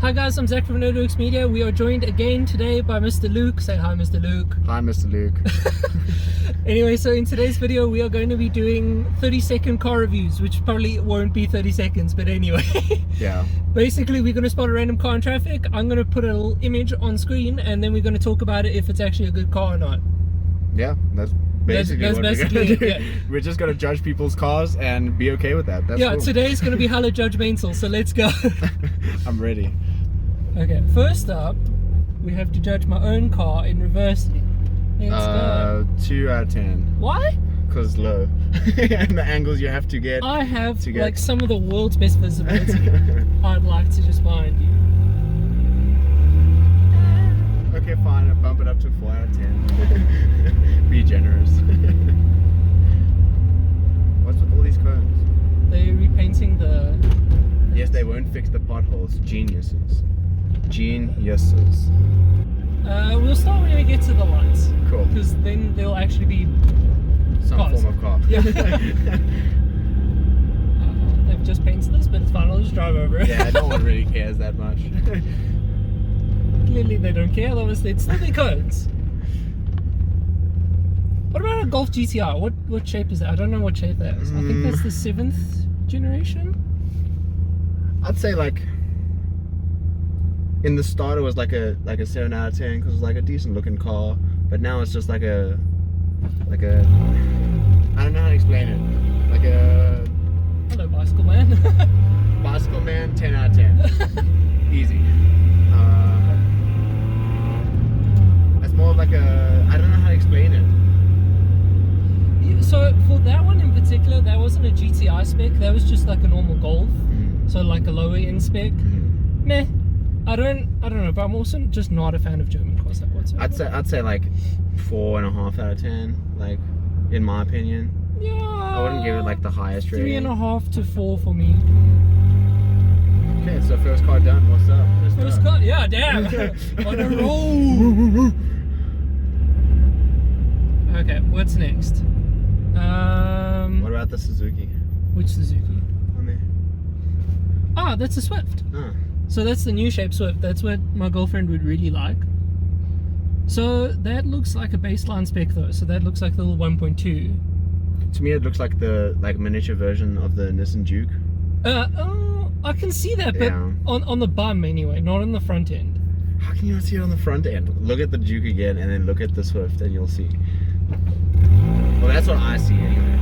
Hi guys, I'm Zach from NerdWorks Media. We are joined again today by Mr. Luke. Say hi, Mr. Luke. Hi, Mr. Luke. Anyway, so in today's video, we are going to be doing 30-second car reviews, which probably won't be 30 seconds, but anyway. Yeah. Basically, we're going to spot a random car in traffic. I'm going to put a little image on screen, and then we're going to talk about it if it's actually a good car or not. Yeah, that's basically That's what basically we're gonna do. it, yeah. We're just gonna judge people's cars and be okay with that. That's Yeah, cool. today's going to be hella judgmental, so let's go. I'm ready. Okay, first up, we have to judge my own car in reverse. Let's go. 2 out of 10. Why? Cause low. And the angles you have to get. I have to get- like some of the world's best visibility. I'd like to just find you. Okay, fine. I'll bump it up to 4 out of 10. Be generous. What's with all these cones? They're repainting the... Yes, they won't fix the potholes. Geniuses. Geniuses. We'll start when we get to the lights. Cool. Because then there'll actually be... Some cars. form of car. Yeah. They've just painted this, but it's fine. I'll just drive over it. Yeah, no one really cares that much. Clearly they don't care. Obviously, it's still their cones. What about a Golf GTI? What shape is that? I don't know what shape that is. I think that's the 7th generation. I'd say like in the start it was like a 7 out of 10 because it was like a decent looking car, but now it's just like a I don't know how to explain it. Like a Hello, bicycle man. bicycle man 10 out of 10. Easy. It's more of like a, I don't know how to explain it. So for that one in particular, that wasn't a GTI spec. That was just like a normal Golf. So like a lower end spec. Meh. I don't know, but I'm also just not a fan of German cars like whatsoever. I'd say like 4.5 out of 10. Like in my opinion. Yeah. I wouldn't give it like the highest rating. 3.5 to 4 for me. Okay, so first car done. What's up? Let's First go. car, yeah, damn. On a roll. Okay, what's next? What about the Suzuki? Which Suzuki? On there. Ah, that's a Swift. Oh. So that's the new shape Swift. That's what my girlfriend would really like. So that looks like a baseline spec though. So that looks like the little 1.2. To me, it looks like the miniature version of the Nissan Juke. Oh, I can see that, but Yeah. on the bum anyway, not on the front end. How can you not see it on the front end? Look at the Juke again, and then look at the Swift, and you'll see. Well, that's what I see anyway.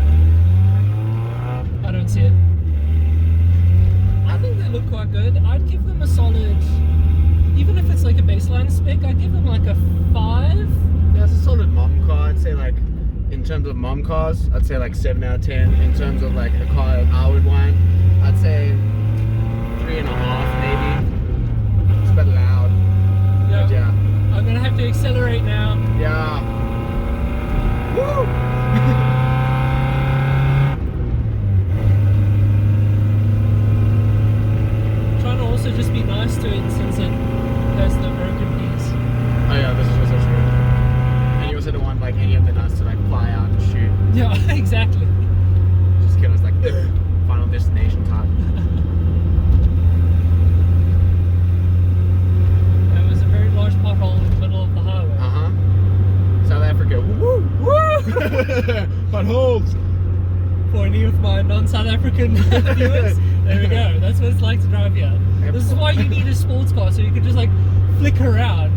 I don't see it. I think they look quite good. I'd give them a solid, even if it's like a baseline spec, I'd give them like a 5. Yeah, it's a solid mom car. I'd say like, in terms of mom cars, I'd say like 7 out of 10. In terms of like a car I would want, I'd say 3.5 maybe. It's a bit loud. Yeah. But yeah. I'm gonna have to accelerate now. Yeah. Woo! Trying to also just be nice to it since it has the broken piece. Oh yeah, this is also true. And you also don't want like any of the nuts to like fly out and shoot. Yeah, exactly. Just kill us like Final Destination type. That was a very large pothole in the middle of the highway. South Africa. Woo! Woo! Potholes! For any of my non-South African viewers, there we go. That's what it's like to drive here. This is why you need a sports car, so you can just like flick around.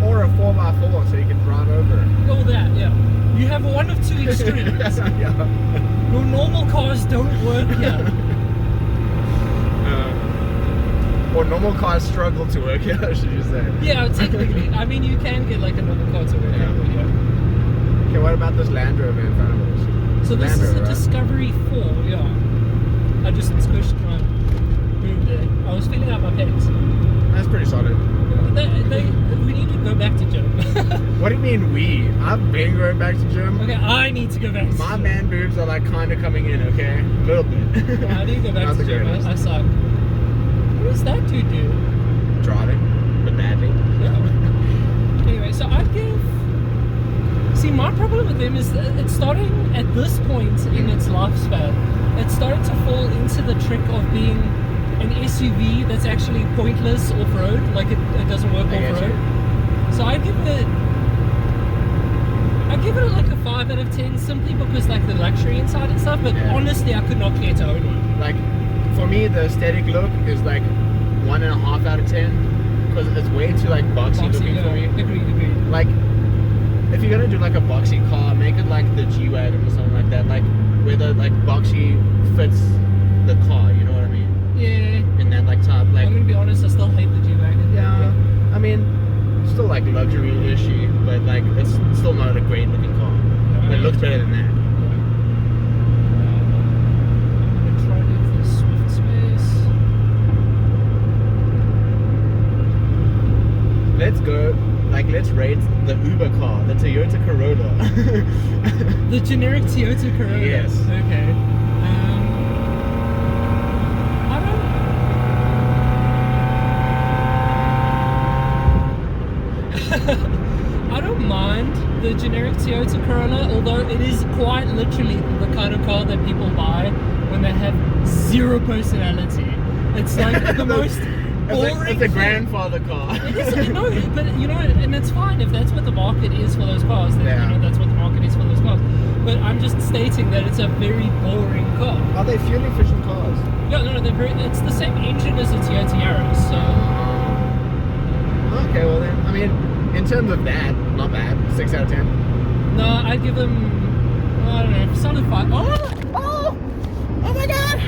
Or a 4x4 so you can drive over it. All that, yeah. You have one of two extremes. Yeah. Your normal cars don't work here. Or normal cars struggle to work here, should you say. Yeah, technically. I mean, you can get like a normal car to work Yeah. here, but yeah. Okay, what about this Land Rover in front of us? So this Land is a Rover, right? Discovery 4, yeah. I just squished my boom there. I was filling out my pegs. That's pretty solid. We need to go back to gym. What do you mean we? I've been going back to gym. Okay, I need to go back to My gym. man boobs are like kind of coming in, okay? A little bit. Yeah, I need to go back Not to the gym. greatest. I suck. What does that dude do? Driving, but badly. Yeah. Anyway, so I'd give... See, my problem with them is that it's starting at this point in its lifespan. It's starting to fall into the trick of being an SUV that's actually pointless off-road, like it doesn't work off-road. So I give it like a 5 out of 10 simply because like the luxury inside and stuff, but honestly I could not care to own one. Like for me the aesthetic look is like 1.5 out of 10 because it's way too like boxy looking for me. Agreed. Like if you're gonna do like a boxy car, make it like the G-Wagon or something like that, like where the like boxy fits the car, you know what I mean? Yeah. In that like type, like I'm gonna be honest, I still hate the G-Wagon. Yeah, I mean, still like luxury-ishy, but like it's still not a great looking car. But it looks better than that. I'm gonna try to do this Swift space. Let's go. Like, let's rate the Uber car, the Toyota Corolla. The generic Toyota Corolla. Yes. Okay. I don't mind the generic Toyota Corolla, although it is quite literally the kind of car that people buy when they have zero personality. It's like the most boring. It's a grandfather car. It is, no, but you know, and it's fine if that's what the market is for those cars. Then, you know, that's what the market is for those cars. But I'm just stating that it's a very boring car. Are they fuel efficient cars? Yeah, no, they're very. It's the same engine as a Toyota Yaris, so. Okay, well then, I mean, in terms of that, not bad. 6 out of 10. No, I'd give them, I don't know, solid 5. Oh my god!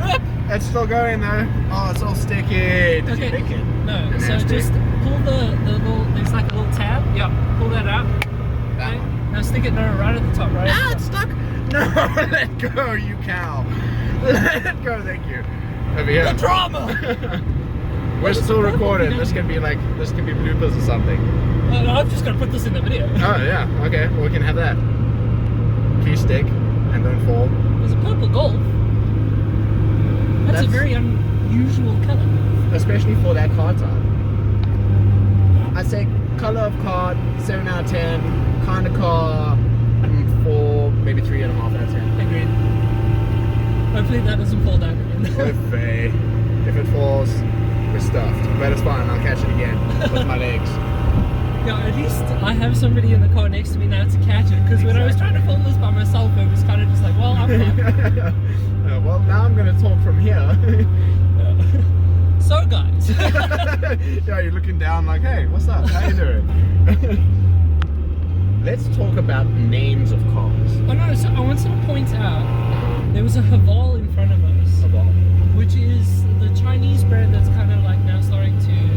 Rip! It's still going though. Oh, it's all sticky. Did you pick it? No, so just pull the little, there's like a little tab. Yeah, pull that out. Okay. Now stick it right at the top, right? Ah, it's stuck! No, let go, you cow. Let go, thank you. Over here. The drama! We're still recording. This could be bloopers or something. No, I'm just gonna put this in the video. Oh yeah, okay. Well, we can have that. Key stick and don't fall. There's a purple Golf. That's a very unusual color. Especially for that car type. I'd say color of car, 7 out of 10. Kind of car, 4, maybe 3.5 out of 10. Agreed. Hopefully that doesn't fall down again. If it falls, we're stuffed. But it's fine, I'll catch it again with my legs. Yeah, at least I have somebody in the car next to me now to catch it. Because when I was trying to film this by myself, it was kind of just like, well, I'm fine. Well, now I'm going to talk from here. So, guys. Yeah, you're looking down like, hey, what's up? How you doing? Let's talk about names of cars. Oh no, so I wanted to point out, there was a Haval in front of us. Haval. Which is the Chinese brand that's kind of like now starting to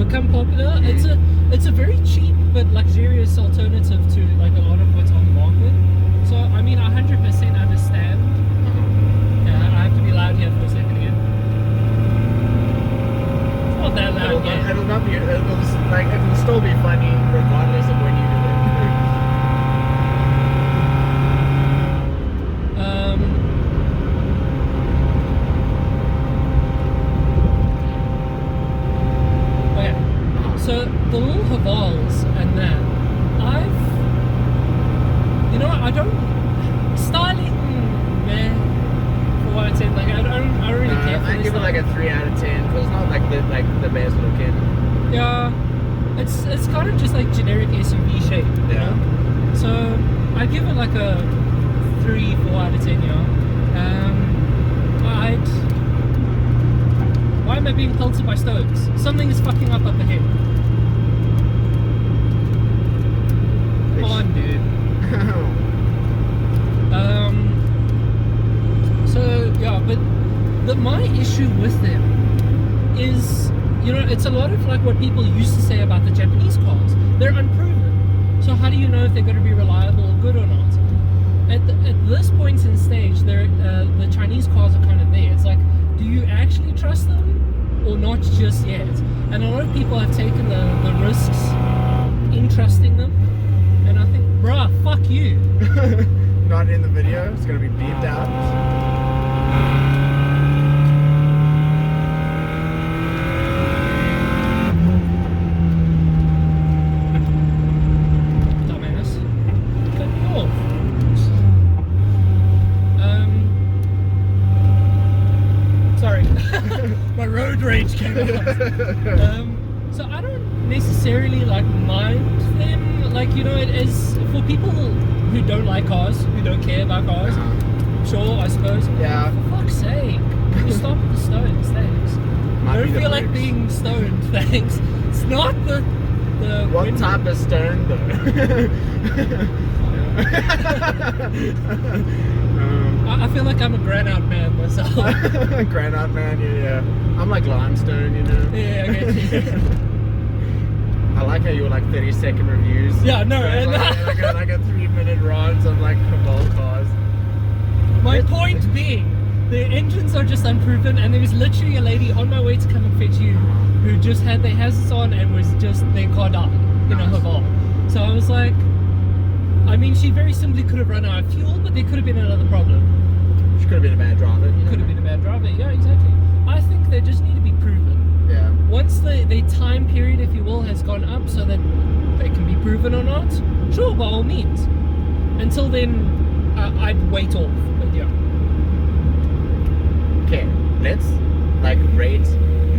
become popular. It's a very cheap but luxurious alternative to like a lot of what's on the market. So I mean, I 100% understand. I have to be loud here for a second again. It's not that loud yet. It'll still be funny regardless of when you do it. So the little Havals and that, I don't styling, man. For what I said, like I don't really care for I give it like a 3 out of 10 because it's not like the best looking. Yeah, it's kind of just like generic SUV shape. You know? So I give it like a 3, 4 out of 10. Why am I being pelted by stones? Something is fucking up ahead. Come on, dude. So yeah, but my issue with them is, it's a lot of like what people used to say about the Japanese cars. They're unproven. So how do you know if they're going to be reliable or good or not? At this point in stage, the Chinese cars are kind of there. It's like, do you actually trust them or not just yet? And a lot of people have taken the risks in trusting them. And I think, bruh, fuck you. Not in the video. It's going to be beeped out. sorry. My road rage came out. So I don't necessarily like mind them. Like, you know, it is for people who don't like cars, who don't care about cars. Sure, I suppose. Yeah. For fuck's sake, can you stop with the stones? Thanks. Might I don't be the feel like brakes. being stoned. Thanks. It's not the. What wind- type of stone I feel like I'm a granite man myself. Granite man, yeah. I'm like limestone, you know. Yeah, okay. I like how you were like 30-second reviews. Yeah, no, It's and like a 3-minute runs of like Volvo cars. my point being, the engines are just unproven, and there was literally a lady on my way to come and fetch you who just had their hazards on and was just, their car died in a Nice. Haval. So I was like, I mean, she very simply could have run out of fuel, but there could have been another problem. She could have been a bad driver. You know? Could have been a bad driver, yeah, exactly. I think they just need to be proven. Yeah. Once the time period, if you will, has gone up so that they can be proven or not, sure, by all means. Until then, I'd wait off, but yeah. Okay, let's like rate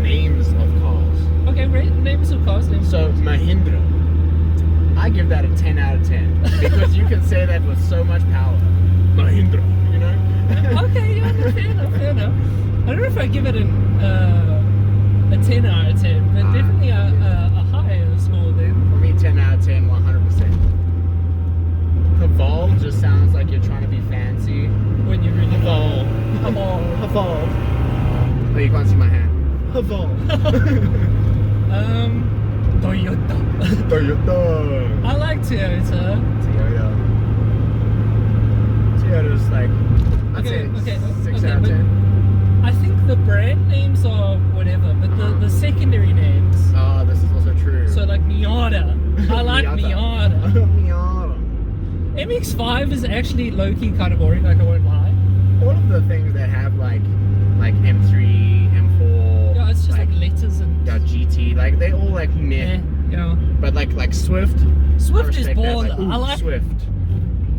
names of cars. Okay, right, names of cars, names So of cars. Mahindra, I give that a 10 out of 10 because you can say that with so much power. Mahindra, you know? Okay, yeah, no, fair enough, fair enough. I don't know if I give it a 10 out of 10, but definitely a higher score then. For me, 10 out of 10, 100%. Haval just sounds like you're trying to be fancy. When you really Haval. Haval. Oh, you can't see my hand. Haval. Toyota. Toyota. I like Toyota. Toyota's like, I'd Okay, say 6 okay, out of but 10. I think the brand names are whatever, but the secondary names. Oh, this is also true. So like Miata. I like Miata. Miata. MX-5 is actually low-key kind of boring, like I won't lie. All of the things that have like M3, M4, Yeah, it's just like letters and GT, like they all like meh. yeah. But like Swift. Swift I is respect that. baller. Like, ooh, I like Swift.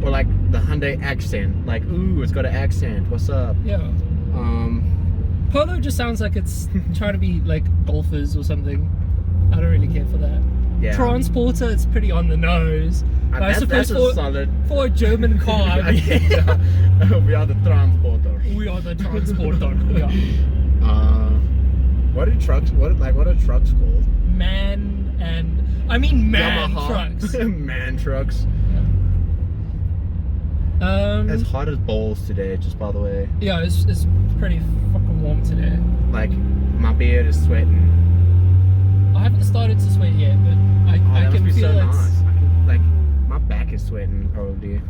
Or like the Hyundai Accent. Like, ooh, it's got an accent. What's up? Yeah. Polo just sounds like it's trying to be like golfers or something. I don't really care for that. Yeah. Transporter, it's pretty on the nose. But I suppose that's solid. for a German car, I mean, Yeah. We are the transporters. we are the transporter. Yeah. What are trucks called? Man Yamaha. trucks. Man trucks. It's hot as balls today, just by the way. Yeah, it's pretty fucking warm today. Like, my beard is sweating. I haven't started to sweat yet, but I That can must be feel so it's. nice. I can, like, my back is sweating probably.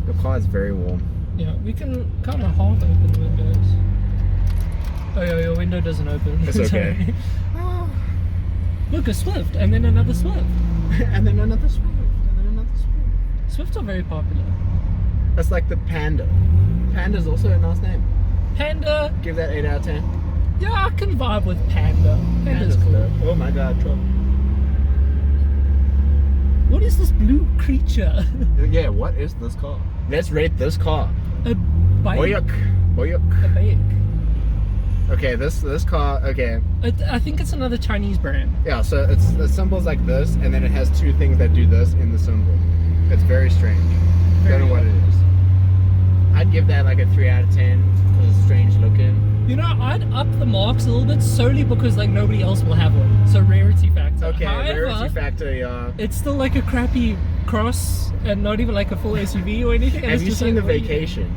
The car is very warm. Yeah, we can kind of half open the windows. Oh yeah, your window doesn't open. It's okay. Look, a Swift, and then another Swift. And then another Swift. And then another Swift. Swifts are very popular. That's like the Panda. Panda's also a nice name. Panda, Give that 8 out of 10. yeah, I can vibe with Panda. Panda's cool. dope. Oh my god, Trump. What is this blue creature? Yeah, what is this car? Let's rate this car. A bike? Boyuk. A bike. Okay, this car, okay. I think it's another Chinese brand. Yeah, so the symbol's like this, and then it has two things that do this in the symbol. It's very strange. Don't know what it is. I'd give that like a 3 out of 10 because it's strange looking. You know, I'd up the marks a little bit solely because like nobody else will have one. So rarity factor. Okay, However, rarity factor, yeah. it's still like a crappy cross and not even like a full SUV or anything. And Have it's you just seen like, The what do you- Vacation?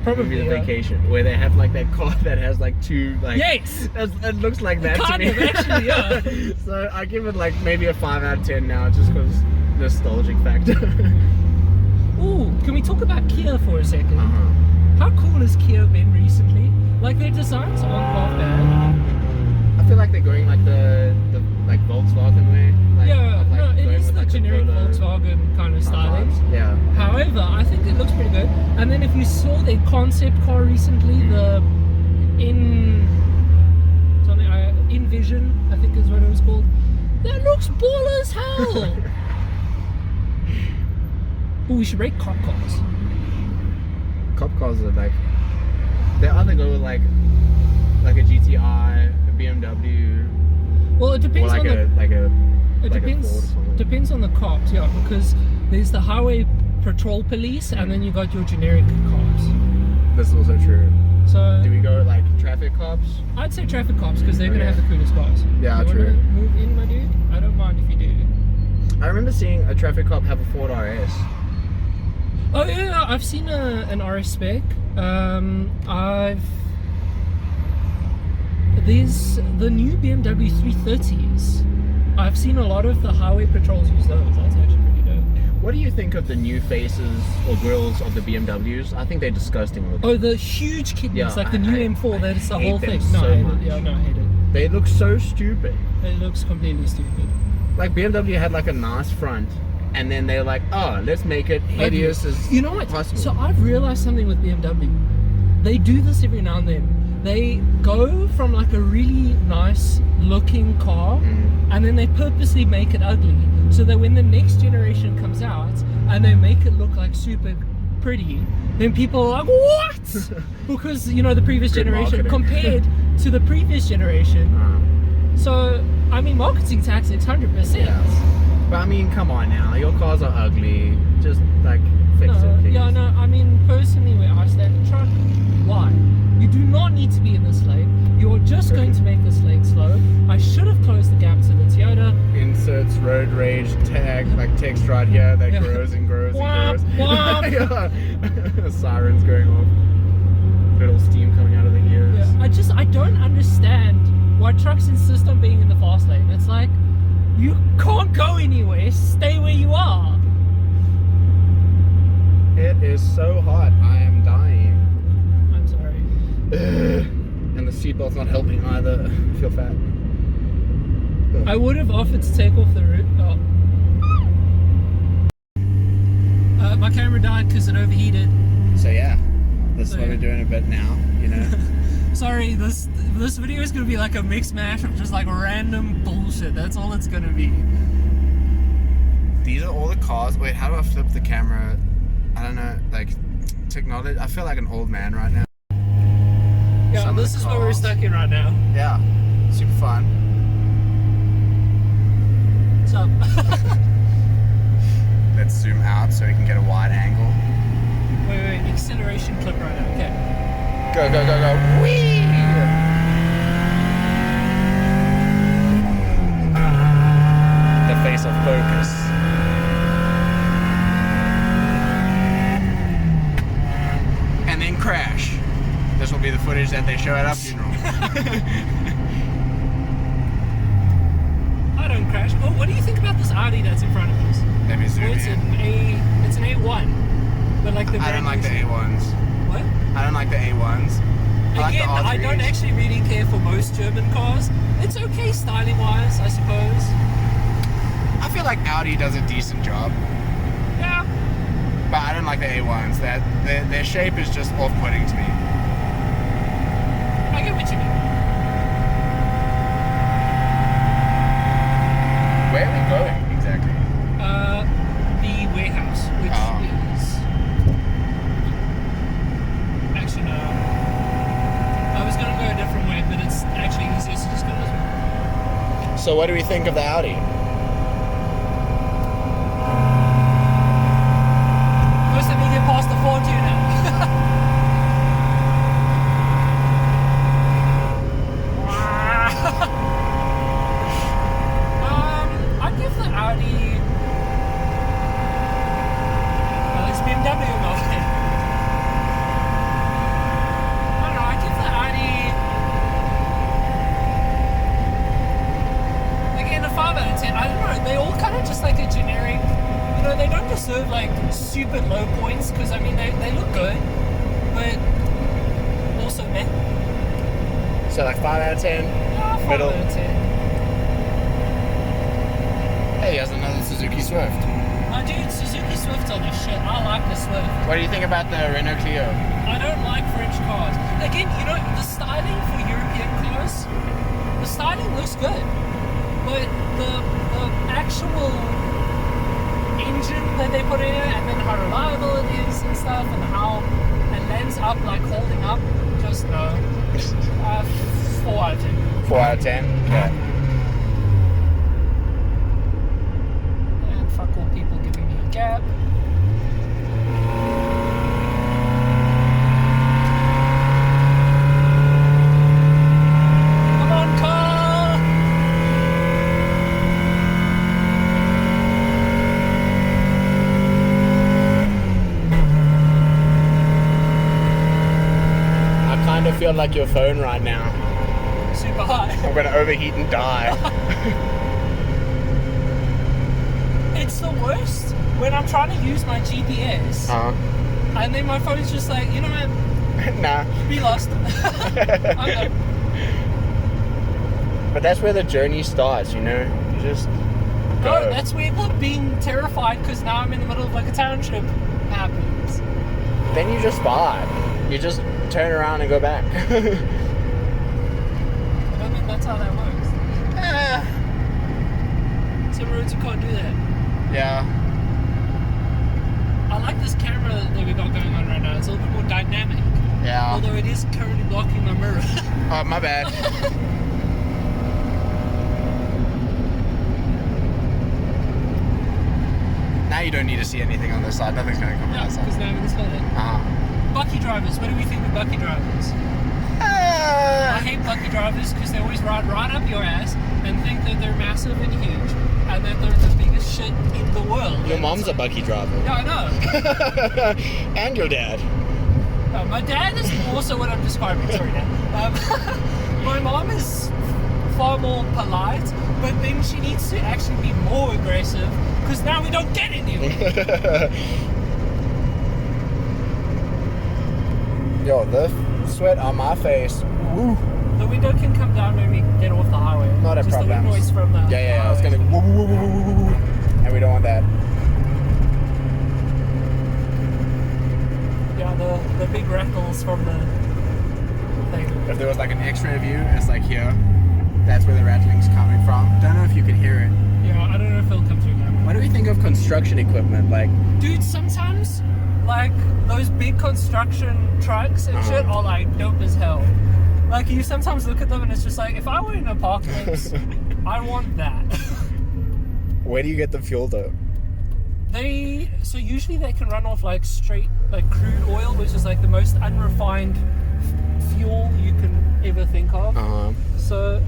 Probably. The Yeah. Vacation, where they have like that car that has like two like. Yes. It looks like that Kind to me. of, actually, yeah. So I give it like maybe a 5 out of 10 now, just because nostalgic factor. Ooh, can we talk about Kia for a second? Uh-huh. How cool has Kia been recently? Like their designs aren't half bad. I feel like they're going like the like Volkswagen way. Like, Yeah, of, like, no, it going is with, the like, generic Polo Volkswagen kind of styling. vibes. Yeah. However, I think it looks pretty good. And then if you saw their concept car recently, the Envision, I think is what it was called. That looks baller as hell. Oh, we should rate cop cars. Cop cars are like, they either go with like BMW Well, it or depends like on a the. like a It like a Ford or depends. something? Depends on the cops, yeah. Because there's the highway patrol police, and then you got your generic cops. This is also true. So Do we go like traffic cops? I'd say traffic cops because they're gonna Okay. have the coolest cars. Yeah, you true. Wanna move in, my dude? I don't mind if you do. I remember seeing a traffic cop have a Ford RS. Oh yeah, I've seen an RS spec. There's the new BMW 330s. I've seen a lot of the highway patrols use those. That's actually pretty dope. What do you think of the new faces or grills of the BMWs? I think they're disgusting looking. Oh, the huge kidneys, Yeah, like the new M4. I That's the hate whole them thing. No, so I hate much. it. Yeah, no, I hate it. They look so stupid. It looks completely stupid. Like BMW had like a nice front, and then they're like, oh, let's make it hideous as You know what? possible. So I've realized something with BMW. They do this every now and then. They go from like a really nice looking car, and then they purposely make it ugly, so that when the next generation comes out and they make it look like super pretty, then people are like, what? Because you know the previous Good generation marketing. compared to the previous generation. So I mean, marketing tactics, 100%. Yeah. But I mean, come on now, your cars are ugly. Just like fix it, please. Yeah, no, I mean, personally, where I stand, truck, why? You do not need to be in this lane. You're just going to make this lane slow. I should have closed the gap to the Toyota. Inserts road rage tag, like text right here that Yeah. grows and grows Womp, and grows. Yeah. Sirens going off. Little steam coming out of the ears. Yeah, I don't understand why trucks insist on being in the fast lane. It's like, you can't go anywhere. Stay where you are. It is so hot. I am dying. I'm sorry. And the seatbelt's not helping either. I feel fat. I would have offered to take off the roof. My camera died because it overheated. So yeah, that's So, why yeah. we're doing a bit now, you know. Sorry, this video is gonna be like a mixed mash of just like random bullshit. That's all it's gonna be. These are all the cars. Wait, how do I flip the camera? I don't know, like technology. I feel like an old man right now. Yeah, Some of this the is what we're cars. stuck in right now. Yeah, super fun. What's up? Let's zoom out so we can get a wide angle. wait, acceleration clip right now. Okay. Go, go, go, go. Whee! The face of focus. And then crash. This will be the footage that they show at our funeral. I don't crash. Oh, what do you think about this Audi that's in front of us? Let me zoom Oh, it's in. it's an A1, but like the. I don't like the A1s. What? I don't like the A1s. I like the Again, I don't R3s. actually really care for most German cars. It's okay styling wise, I suppose. I feel like Audi does a decent job, Yeah. but I don't like the A1s. Their shape is just off-putting to me. I get what you mean. Where are we going exactly? The warehouse, which Oh. is actually no. I was gonna go a different way, but it's actually easier to just go this way. So what do we think of the Audi? First time you get past the Fortuner. I'd give the Audi. Well, it's BMW mode. I don't know. I'd give the Audi. Again, a 5 out of 10. I don't know. They all kind of just like a generic. You know, they don't deserve like super low points because I mean they look good, but also meh. So like 5 out of 10? Yeah, 5 Middle. out of 10. Hey, he has another Suzuki Swift. Oh, dude, Suzuki Swift's on the shit. I like the Swift. What do you think about the Renault Clio? I don't like French cars. Again, you know, the styling for European cars, the styling looks good, but the actual engine that they put in it, and then how reliable it is and stuff, and how it lands up, like holding up, just no. 4 out of 10. 4 out of 10? Okay. And fuck all people giving me a gap. Come on, car! I kind of feel like your phone right now. Super high. I'm gonna overheat and die. It's the worst when I'm trying to use my GPS and then my phone's just like, you know what? Nah. Be lost. Okay. But that's where the journey starts, you know? You just go. No, that's where the being terrified because now I'm in the middle of like a township happens. Then you just vibe. You just turn around and go back. I don't think that's how that works. Some roads you can't do that. Yeah. I like this camera that we got going on right now. It's a little bit more dynamic. Yeah. Although it is currently blocking my mirror. Oh, my bad. Now you don't need to see anything on this side. Nothing's going to come on Yeah, that because side. now I'm in this Bucky drivers. What do we think of Bucky drivers? I hate Bucky drivers because they always ride right up your ass and think that they're massive and huge and that they're the biggest shit in the world. Your And mom's it's a Bucky driver. Yeah, I know. And your dad. My dad is also what I'm describing. Sorry, Dad. My mom is far more polite, but then she needs to actually be more aggressive because now we don't get anywhere. Yo, the sweat on my face. Woo. The window can come down when we get off the highway. Not a Just problem. the wind noise from the Yeah. It's highway. gonna woo, woo, woo, woo, woo, woo. And we don't want that. Yeah, the big rattles from the thing. If there was like an X-ray view, it's like here. That's where the rattling's coming from. Don't know if you can hear it. Yeah, I don't know if it'll come through now. What do we think of construction equipment? Like, Dude, sometimes, like, those big construction trucks and shit are, like, dope as hell. Like, you sometimes look at them and it's just like, if I were in an apartment, I want that. where do you get the fuel though? So usually they can run off, like, straight, like, crude oil, which is, like, the most unrefined fuel you can ever think of. So...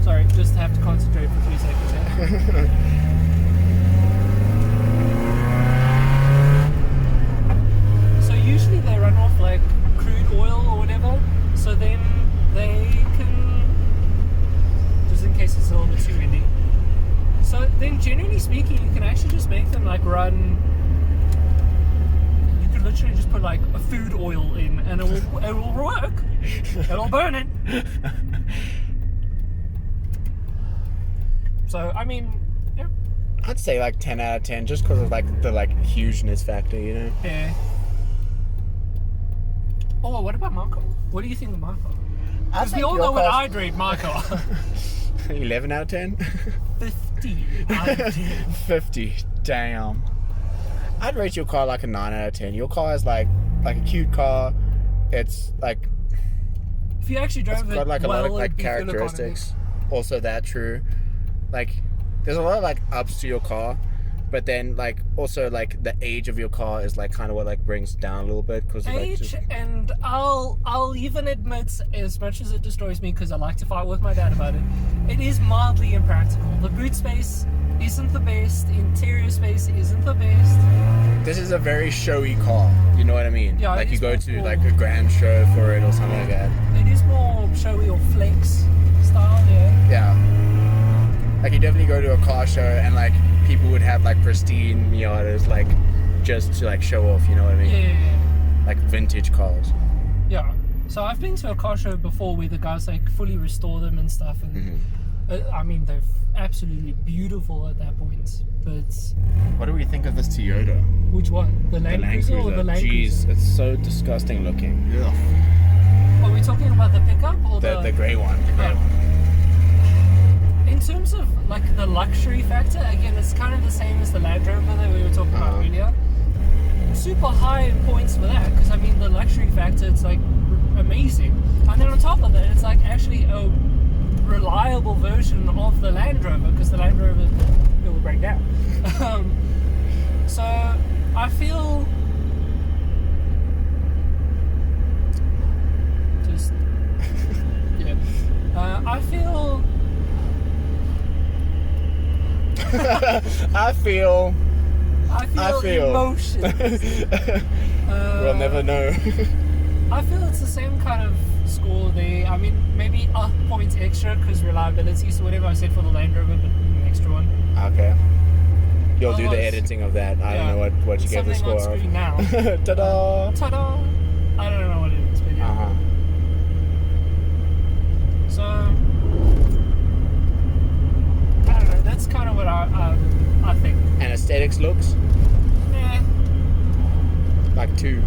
Sorry, just have to concentrate for 3 seconds here. So usually they run off like crude oil or whatever, so then they can, just in case it's a little bit too windy. So then generally speaking, you can actually just make them like run, you could literally just put like a food oil in and it will work. It'll burn it. So, I mean, yeah. I'd say like 10 out of 10 just because of like the like hugeness factor, you know? Yeah. Oh, what about Marco? What do you think of Marco? Because we all know what I'd rate Marco. 11 out of 10? 50 out of 10. 50. Damn. I'd rate your car like a 9 out of 10. Your car is like a cute car. It's like... If you actually drove it got like a lot of well, like it'd be fuel characteristics. Also that true. Like, there's a lot of like ups to your car, but then like also like the age of your car is like kind of what like brings it down a little bit because like age, just... and I'll even admit, as much as it destroys me because I like to fight with my dad about it, it is mildly impractical. The boot space isn't the best, interior space isn't the best. This is a very showy car, you know what I mean? Yeah, like it you is go more to for- like a grand show for it or something like that. It is more showy or flex style, yeah. Yeah. Like you definitely go to a car show and like people would have like pristine Miatas like just to like show off, you know what I mean? Yeah. Like vintage cars. Yeah. So I've been to a car show before where the guys like fully restore them and stuff, and I mean they're absolutely beautiful at that point. But What do we think of this Toyota? which one? The Land Cruiser or the Land Jeez, Cruiser? it's so disgusting looking. Ugh. Are we talking about the pickup or The grey one. The grey Yeah. one. In terms of like the luxury factor, again, it's kind of the same as the Land Rover that we were talking about earlier. Super high in points for that, because I mean the luxury factor, it's like amazing. top of that, it's like actually a reliable version of the Land Rover, because the Land Rover it will break down. So I feel just yeah. I feel I feel emotions. We'll never know. I feel it's the same kind of score there. I mean, maybe a point extra because reliability. So whatever I said for the Land Rover, but an extra one. Okay. You'll do the Otherwise, editing of that. I don't know what you gave the something score on of. screen now. Ta-da! Ta-da! I don't know what it is, but yeah. Uh-huh. So I don't know. That's kind of what I think. And aesthetics looks Eh, like 2.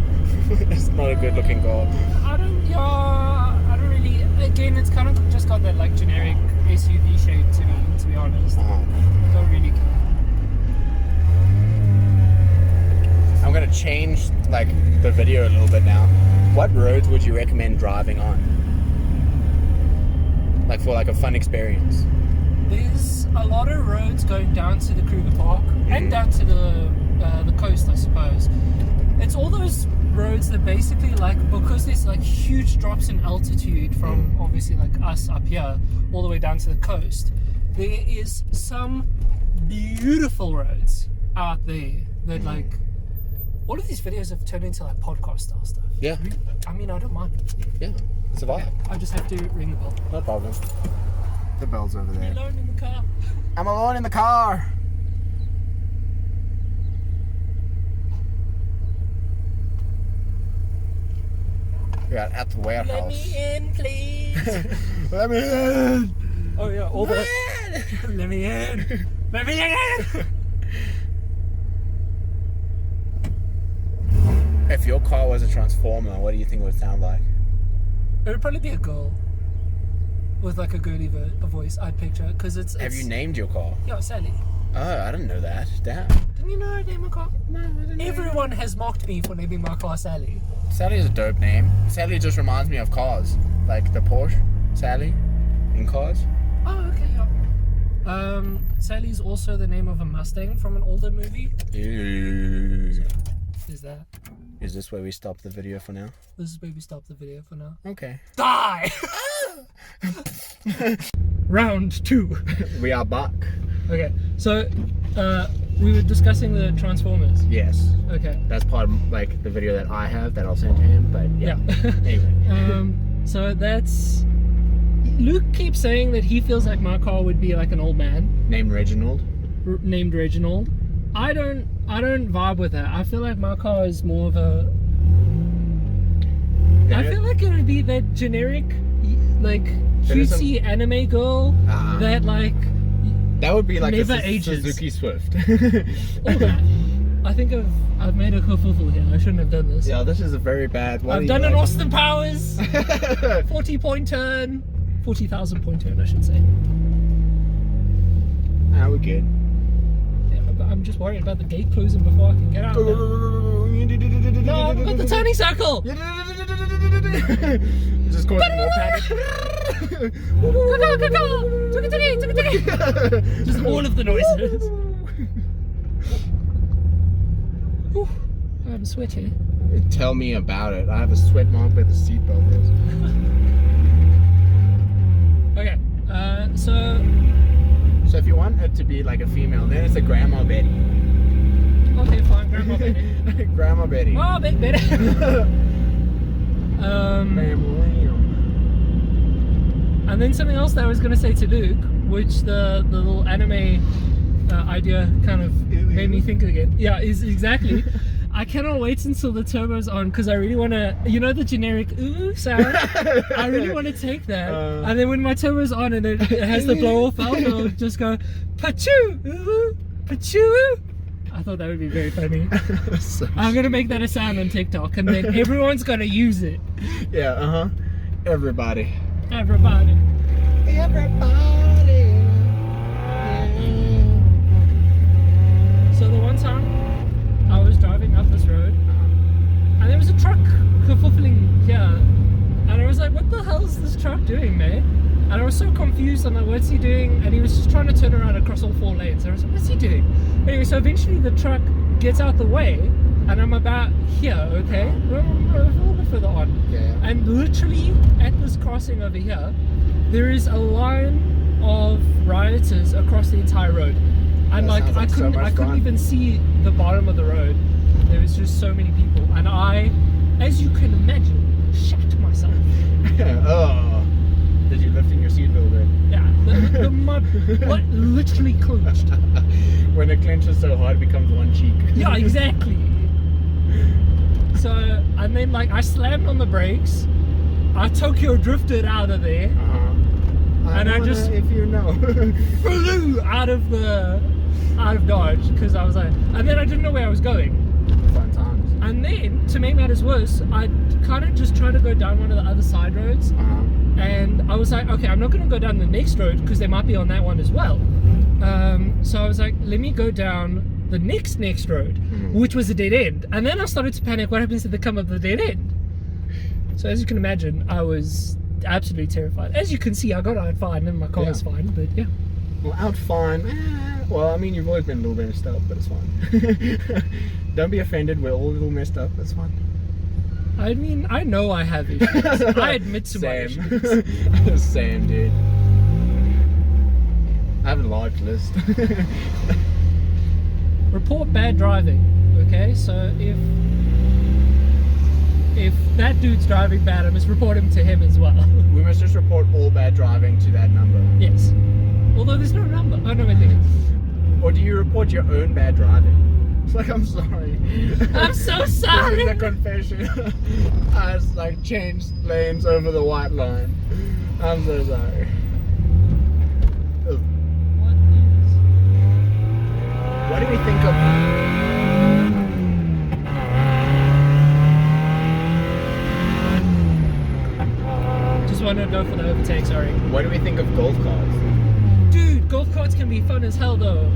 It's not a good looking car. I don't really. Again, it's kind of just got that like generic SUV shape to me. To be honest, Uh-huh. don't really care. I'm gonna change like the video a little bit now. What roads would you recommend driving on? Like for like a fun experience. There's a lot of roads going down to the Kruger Park and down to the coast, I suppose. It's all those roads that basically like, because there's like huge drops in altitude from obviously like us up here all the way down to the coast. There is some beautiful roads out there that like, all of these videos have turned into like podcast style stuff. Yeah. I mean, I don't mind. Yeah. It's a vibe. I just have to ring the bell. No problem. The bell's over Be there. alone in the car. I'm alone in the car. We're at the warehouse. Let me in, please. Let me in. Oh yeah, all the. Let me in. Let me in. If your car was a transformer, what do you think it would sound like? It would probably be a girl with like a girly voice. I'd picture because it's. Have you named your car? Yeah, Sally. Oh, I didn't know that. Damn. Didn't you know I named my car? No, I didn't. Everyone has mocked me for naming my car Sally. Sally is a dope name. Sally just reminds me of cars, like the Porsche Sally in Cars. Oh, okay, yeah. Sally's also the name of a Mustang from an older movie. Ew. Is that? Is this where we stop the video for now? This is where we stop the video for now. Okay. Die! Round 2. We are back. Okay, so we were discussing the Transformers. Yes. Okay. That's part of like the video that I have that I'll send to him, but yeah. Anyway. So that's... Luke keeps saying that he feels like my car would be like an old man. Named Reginald. Named Reginald. I don't vibe with that. I feel like my car is more of a... I feel like it would be that generic, like, cutesy anime girl that, like... That would be like never a ages. Suzuki Swift. All that. I think I've made a kerfuffle here. I shouldn't have done this. Yeah, this is a very bad one. I've done an Austin Powers 40-point turn. 40,000 point turn, I should say. Ah, we're good. Yeah, but I'm just worried about the gate closing before I can get out. No, I've got the turning circle! Just causing more panic. Just all of the noises. Whew, I'm sweaty. Tell me about it. I have a sweat mark where the seatbelt is. Okay, so if you want it to be like a female, then it's a Grandma Betty. okay, fine, Grandma Betty. Grandma Betty. Oh, Betty. And then something else that I was going to say to Luke, which the little anime idea kind of made me think again. Yeah, is exactly. I cannot wait until the turbo's on because I really want to, you know, the generic ooh sound. I really want to take that, and then when my turbo's on and it has the blow off valve, it'll just go pachoo, ooh, pachoo. I thought that would be very funny. I'm gonna make that a sound on TikTok, and then everyone's gonna use it. Yeah, Everybody. Everybody. So the one time I was driving up this road and there was a truck kerfuffling here and I was like, what the hell is this truck doing, man? And I was so confused. I'm like, what's he doing? And he was just trying to turn around across all 4 lanes. And I was like, what's he doing? Anyway, so eventually the truck gets out the way, and I'm about here, okay? A little bit further on. Yeah. And literally at this crossing over here, there is a line of rioters across the entire road. And That like I sounds like so couldn't much fun. even see the bottom of the road. There was just so many people. And I, as you can imagine, shat myself. Oh. Did you lift in your seatbelt then? Yeah, my butt literally clenched. When it clenches so hard, it becomes one cheek. Yeah, exactly. So, and then like I slammed on the brakes. I Tokyo drifted out of there. And I just- if you know. Flew out of Dodge because I was like, and then I didn't know where I was going. Fun times. And then to make matters worse, I kind of just tried to go down one of the other side roads. And I was like, okay, I'm not going to go down the next road because they might be on that one as well. So I was like, let me go down the next road, which was a dead end. And then I started to panic. What happens if they come up the dead end? So as you can imagine, I was absolutely terrified. As you can see, I got out fine and my car is fine. But yeah. Well, out fine. Well, I mean, you've always been a little bit messed up, but it's fine. Don't be offended. We're all a little messed up. That's fine. I mean, I know I have issues. I admit to my issues. Same, dude. I have a large list. Report bad driving. Okay, so if that dude's driving bad, I must report him to him as well. We must just report all bad driving to that number. Yes. Although there's no number. Oh no, wait, there is. Or do you report your own bad driving? It's like, I'm sorry. I'm so sorry. This is a confession. I just like changed lanes over the white line. I'm so sorry. Ugh. What do we think of? Just wanted to go for the overtake, sorry. What do we think of golf carts? Dude, golf carts can be fun as hell though.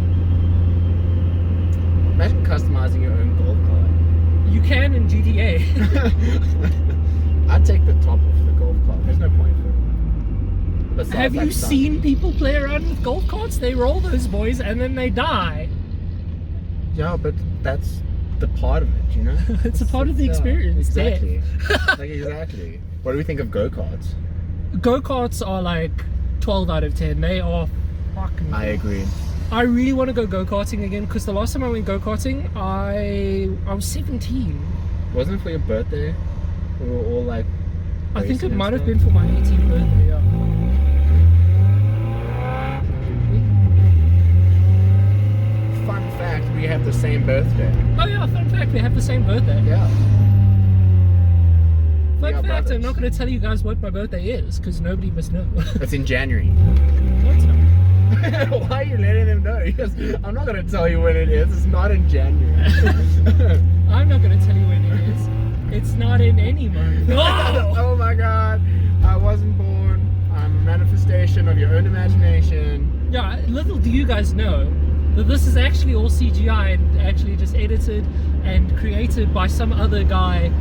Imagine customizing your own golf cart. You can in GTA. I'd take the top of the golf cart. There's no point for it. Besides, Have like, you seen people play around with golf carts? They roll those boys and then they die. Yeah, but that's the part of it, you know? It's a part of the experience. Exactly. Like, exactly. What do we think of go-karts? Go-karts are like 12 out of 10. They are fucking I agree. I really want to go go-karting again because the last time I went go-karting, I was 17. Wasn't it for your birthday? We were all like... I think it racing and might have stuff? been for my 18th birthday, yeah. Fun fact, we have the same birthday. Oh yeah, fun fact, we have the same birthday. Yeah. Fun We are fact, brothers. I'm not going to tell you guys what my birthday is because nobody must know. It's in January. No, it's not. Why are you letting them know? Because I'm not going to tell you when it is. It's not in January. I'm not going to tell you when it is. It's not in any month. Oh! Oh my god. I wasn't born. I'm a manifestation of your own imagination. Yeah, little do you guys know that this is actually all CGI and actually just edited and created by some other guy.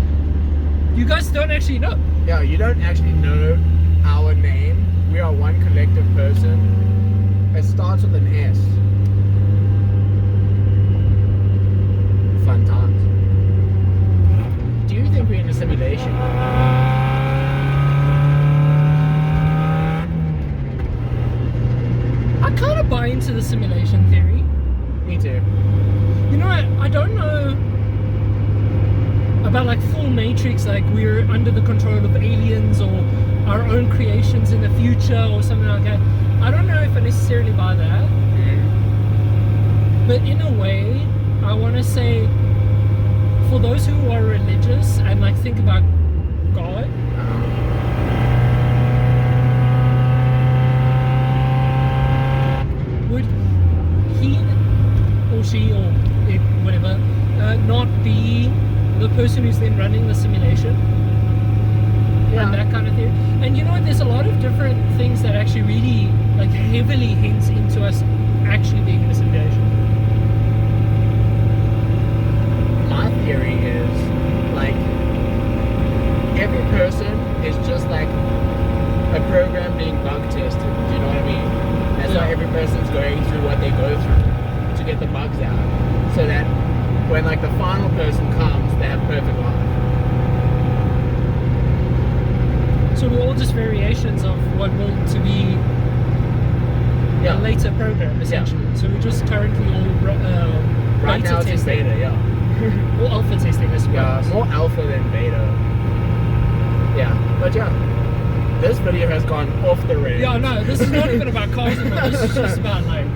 You guys don't actually know. Yeah, you don't actually know our name. We are one collective person. It starts with an S. Fun times. Do you think we're in a simulation? I kind of buy into the simulation theory. Me too. You know, I don't know about like full Matrix, like we're under the control of aliens or our own creations in the future or something like that. I don't know if I necessarily buy that. But in a way, I want to say, for those who are religious and like think about God, would he or she or it, whatever not be the person who's then running the simulation? And that kind of thing. And you know what, there's a lot of different things that actually really like heavily hints into us actually being in a simulation. My theory is like every person is just like a program being bug tested. Do you know what I mean? That's why every person's going through what they go through to get the bugs out, so that when like the final person comes, they have perfect life. So we're all just variations of what will to be a later program, essentially. So we're just currently all right now it's in testing. beta, yeah. Or alpha testing, I suppose. Yeah, more alpha than beta. Yeah, but yeah, this video has gone off the rails. Yeah, no, this is not even about cars anymore. This is just about like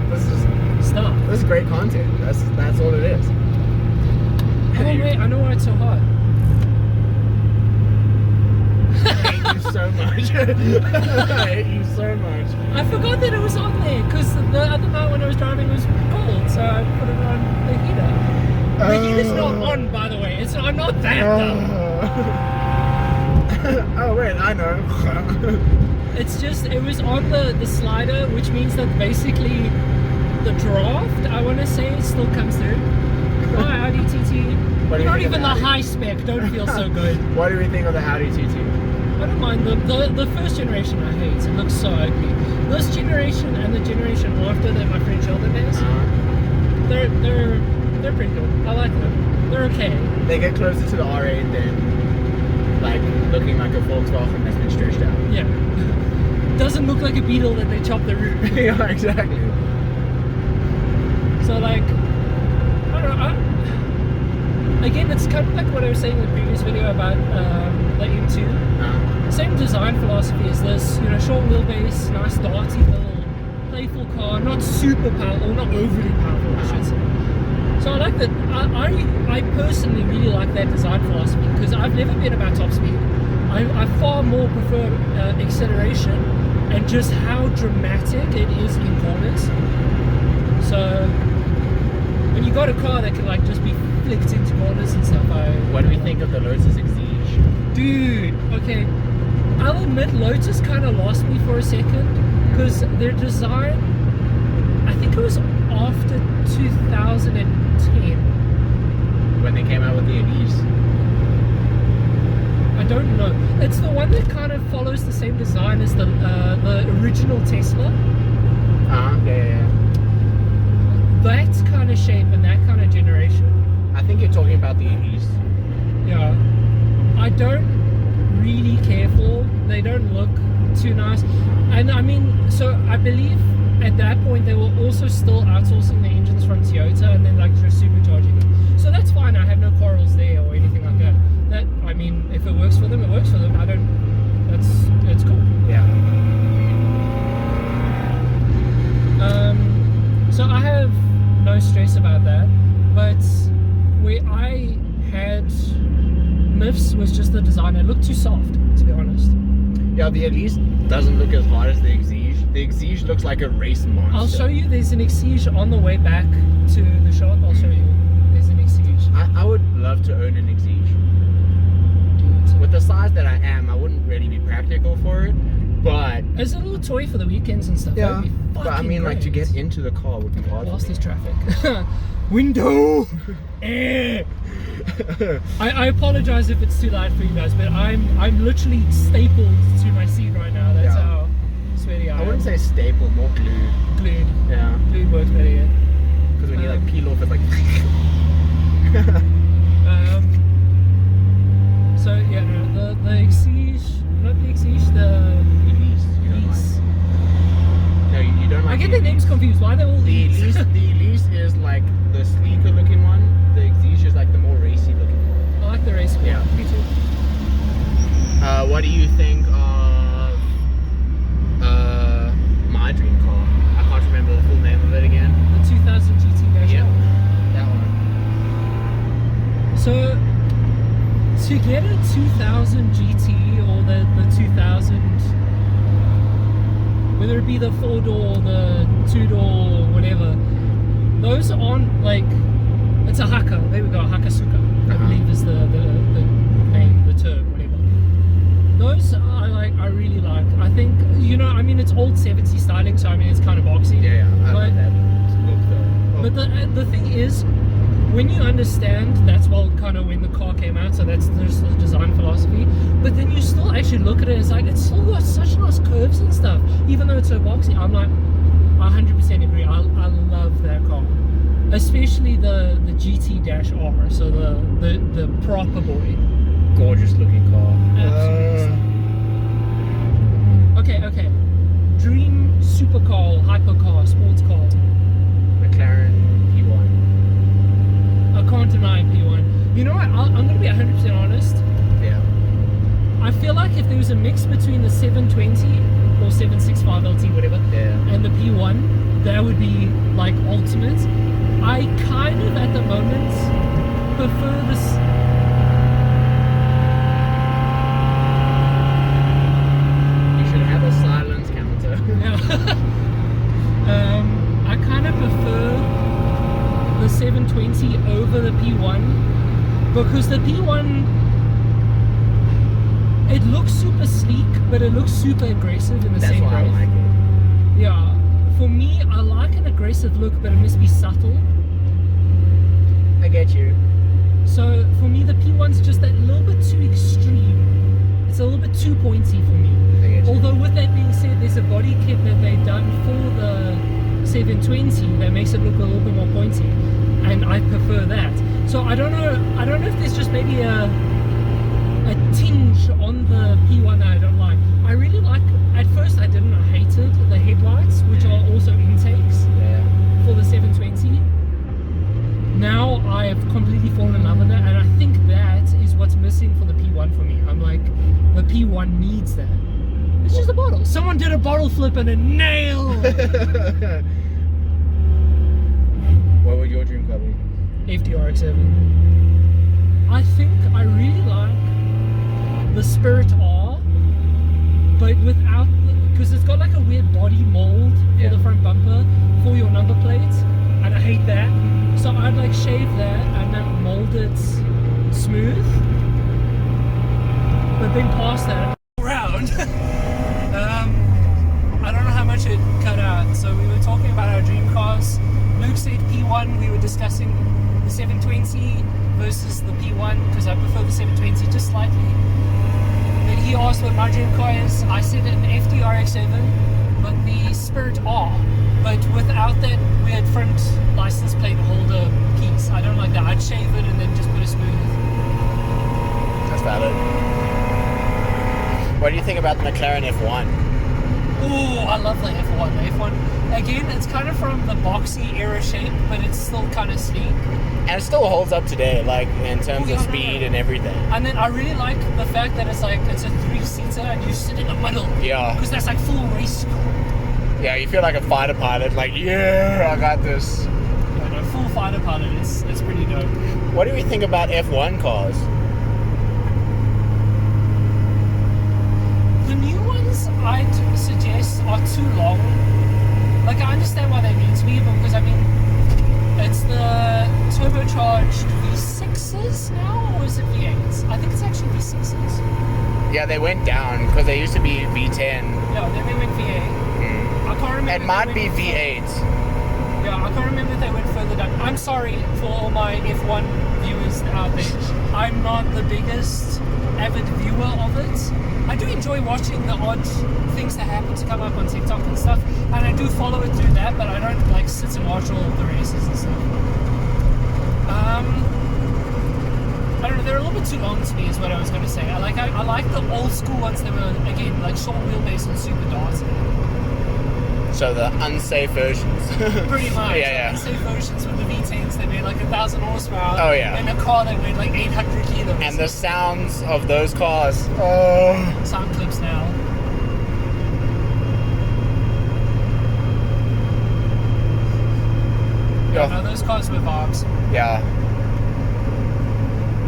this is stuff. This is great content. That's all it is. Oh wait, I know why it's so hot. I hate you so much. I hate you so much. I forgot that it was on there because the other night when I was driving it was cold, so I put it on the heater. The heater's not on, by the way. I'm not that dumb. Oh wait, I know. It's just, it was on the slider, which means that basically the draft, I want to say, still comes through. Hi, Audi TT. Not even the high spec, don't feel so good. What do we think of the Audi TT? I don't mind them. The first generation I hate. It looks so ugly. This generation and the generation after that my friend Sheldon has, they're pretty cool. I like them. They're okay. They get closer to the R8 than like looking like a Volkswagen that's been stretched out. Yeah. Doesn't look like a Beetle that they chopped the roof. Yeah, exactly. So like, I don't know. Again, it's kind of like what I was saying in the previous video about the M2. Same design philosophy as this, you know, short wheelbase, nice darty little playful car, not super powerful, not overly powerful, I should say. So I like that. I personally really like that design philosophy because I've never been about top speed. I far more prefer acceleration and just how dramatic it is in corners. So when you got a car that can like just be flicked into corners and stuff, what do we think of the Lotus Exige? Dude, okay, I'll admit Lotus kind of lost me for a second because their design, I think it was after 2010 when they came out with the Elise. I don't know. It's the one that kind of follows the same design as the original Tesla. Yeah. That kind of shape and that kind of generation. I think you're talking about the Elise. Yeah. I don't really care for. They don't look too nice. And I mean, so I believe at that point they were also still outsourcing the engines from Toyota and then like just supercharging them. So that's fine. I have no quarrels there or anything like that. That, I mean, if it works for them, it works for them. It's cool. Yeah. So I have no stress about that, but where I had miffs was just the design. It looked too soft, to be honest. Yeah, the Elise doesn't look as hard as the Exige. The Exige looks like a race monster. I'll show you. There's an Exige on the way back to the shop. I'll show you. There's an Exige. I would love to own an Exige. Dude. With the size that I am, I wouldn't really be practical for it. But it's a little toy for the weekends and stuff. Yeah, but I mean, like, to get into the car would be hard. Lost this traffic. Window. I apologize if it's too loud for you guys, but I'm literally stapled to my seat right now. That's how sweaty I am. I wouldn't say staple, more glued. Glued. Yeah. Glued works better. Yeah. Because when you like peel off, it's like. So yeah, no, the Exige, not the Exige, the Elise. No, you don't like. I get the names confused. Why are they all the Elise? The Elise is like the sleeker looking one. The Exige is like the more racy looking one. I like the race one. Yeah, me too. What do you think of my dream car? I can't remember the full name of it again. The 2000 GT version. Yeah, that one. So to get a 2000 GT or the 2000, whether it be the 4-door, the 2-door, whatever, those aren't like, it's a Haka. There we go, Hakasuka. I believe is the name, the term, whatever. Those I really like. I think, you know, I mean, it's old 70s styling, so I mean, it's kind of boxy. Yeah, I like that look though. But the thing is, when you understand that's kind of when the car came out, so that's there's the design philosophy, but then you still actually look at it, it's like it's still got such nice curves and stuff, even though it's so boxy. I'm like, I 100% agree. I love that car, especially the GT-R, so the proper boy. Gorgeous looking car. Okay. Dream supercar, hypercar, sports car. McLaren P1. I can't deny P1. You know what? I'm going to be 100% honest. Yeah. I feel like if there was a mix between the 720 or 765 LT, whatever, and the P1, that would be like ultimate. I kind of at the moment prefer this. You should have a silence counter. I kind of prefer the 720 over the P1 because the P1, it looks super sleek, but it looks super aggressive in the same breath. That's why I like it. Yeah, for me, I like an aggressive look, but it must be subtle. I get you. So for me, the P1's just that little bit too extreme. It's a little bit too pointy for me. I get you. Although with that being said, there's a body kit that they've done for the 720 that makes it look a little bit more pointy, and I prefer that. So I don't know if there's just maybe a tinge on the P1 that I don't like. I really like, at first I hated the headlights, which are also intakes for the 720. Now I have completely fallen in love with that, and I think that is what's missing for the P1 for me. I'm like, the P1 needs that. It's just a bottle. Someone did a bottle flip and a nail. What would your dream car be? FD-RX-7. I think I really like the Spirit R, but without, because it's got like a weird body mold for the front bumper for your number plate, and I hate that. So I'd like shave that and then mold it smooth, but then past that around. I don't know how much it cut out. So we were talking about our dream cars. Luke said P1. We were discussing the 720 versus the P1 because I prefer the 720 just slightly. Then he asked what my dream car is. I said an FD-RX-7, but the Spirit R, but without that weird front license plate holder piece. I don't like that. I'd shave it and then just put a smooth. That's valid. What do you think about the McLaren F1? Oh, I love the F1. The F1, again, it's kind of from the boxy era shape, but it's still kind of sleek. And it still holds up today, like in terms of speed and everything. And then I really like the fact that it's a 3-seater and you sit in the middle. Yeah. Because that's like full race car. Yeah, you feel like a fighter pilot, like, yeah, I got this. Yeah, no, full fighter pilot, it's pretty dope. What do we think about F1 cars? The new ones I'd suggest are too long. Like, I understand why they need to be, because I mean, it's the turbocharged V6s now, or is it V8s? I think it's actually V6s. Yeah, they went down because they used to be V10. Yeah, then they went V8. I can't remember. It might be V8. Yeah, I can't remember if they went further down. I'm sorry for all my F1 viewers out there. I'm not the biggest avid viewer of it. I do enjoy watching the odd things that happen to come up on TikTok and stuff, and I do follow it through that, but I don't like sit and watch all of the races and stuff. I don't know, they're a little bit too long to me is what I was going to say. I like the old school ones that were, again, like short wheelbase and super darty. So the unsafe versions. Pretty much. Yeah. Unsafe versions with the V10s that made like 1,000 horsepower. Oh yeah. And a car that weighed like 800 kilos. And the sounds of those cars. Oh. Sound clips now. Yeah. No, those cars were vibes. Yeah.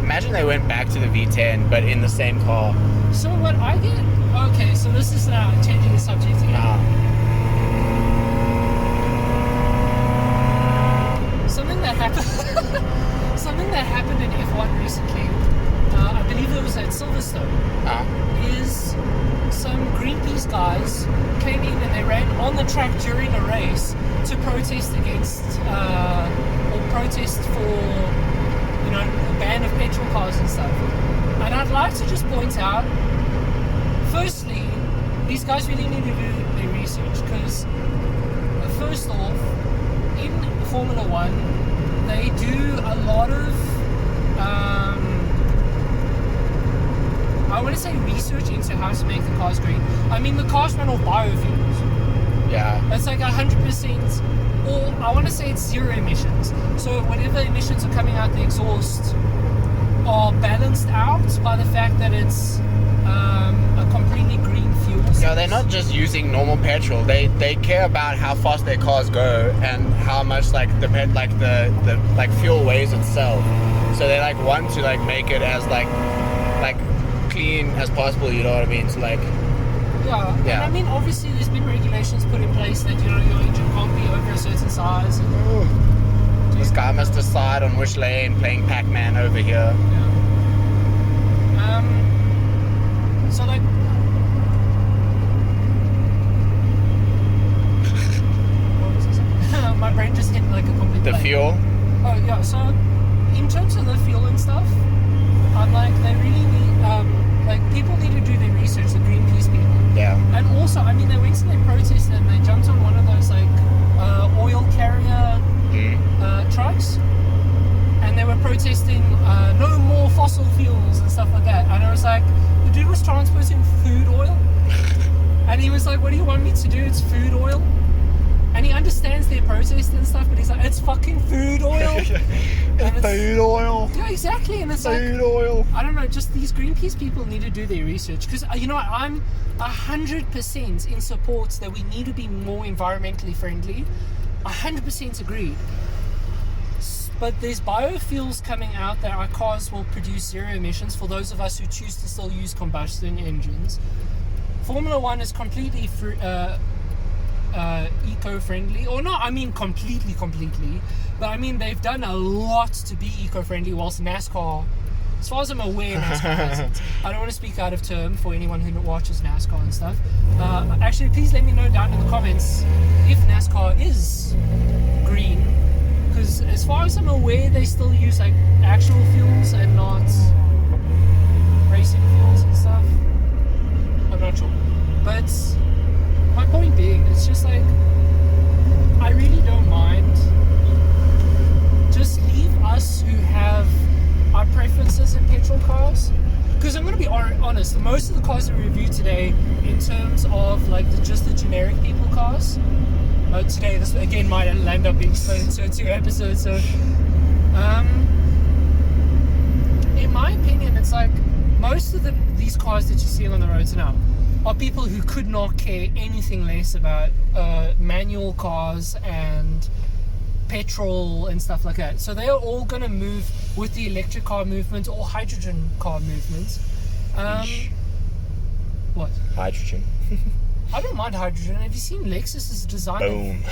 Imagine they went back to the V10, but in the same car. So what I get... Okay, so this is now changing the subject again. Something that happened in F1 recently, I believe it was at Silverstone, is some Greenpeace guys came in and they ran on the track during a race to protest against, or protest for, you know, the ban of petrol cars and stuff. And I'd like to just point out, firstly, these guys really need to do their research, because first off, in Formula One, they do a lot of I want to say research into how to make the cars green. I mean, the cars run off biofuels. Yeah. It's like 100%, or I want to say it's zero emissions. So whatever emissions are coming out the exhaust are balanced out by the fact that it's a completely green fuel source. Yeah, they're not just using normal petrol. They care about how fast their cars go and how much like the fuel weighs itself. So they like want to like make it as like clean as possible, you know what I mean? So like yeah. And I mean, obviously there's been regulations put in place that, you know, your engine can't be over a certain size. And this guy must decide on which lane, playing Pac-Man over here. Yeah. So like what was this? My brain just hit like a complete The blank. fuel? Oh yeah, so in terms of the fuel and stuff, I'm like, they really need, like, people need to do their research, the Greenpeace people. Yeah. And also, I mean, they went and they protested and they jumped on one of those, like, oil carrier trucks. And they were protesting no more fossil fuels and stuff like that. And I was like, the dude was transporting food oil. And he was like, what do you want me to do? It's food oil. And he understands their protest and stuff, but he's like, it's fucking food oil. It's food oil. Yeah, exactly. And it's Food like, oil. I don't know, just these Greenpeace people need to do their research. Because, you know, I'm 100% in support that we need to be more environmentally friendly. 100% agree. But there's biofuels coming out that our cars will produce zero emissions for those of us who choose to still use combustion engines. Formula One is completely eco-friendly, or not, I mean completely, but I mean they've done a lot to be eco-friendly, whilst NASCAR, as far as I'm aware, NASCAR hasn't. I don't want to speak out of term for anyone who watches NASCAR and stuff. Actually, please let me know down in the comments if NASCAR is green, because as far as I'm aware, they still use like actual fuels and not racing fuels and stuff. I'm not sure, but my point being, it's just like, I really don't mind. Just leave us who have our preferences in petrol cars. Because I'm going to be honest, most of the cars that we reviewed today, in terms of like just the generic people cars, today this again might end up being split into 2 episodes. So, in my opinion, it's like most of these cars that you see on the roads now are people who could not care anything less about manual cars and petrol and stuff like that. So they are all going to move with the electric car movement or hydrogen car movement. What? Hydrogen. I don't mind hydrogen. Have you seen Lexus's design? Boom.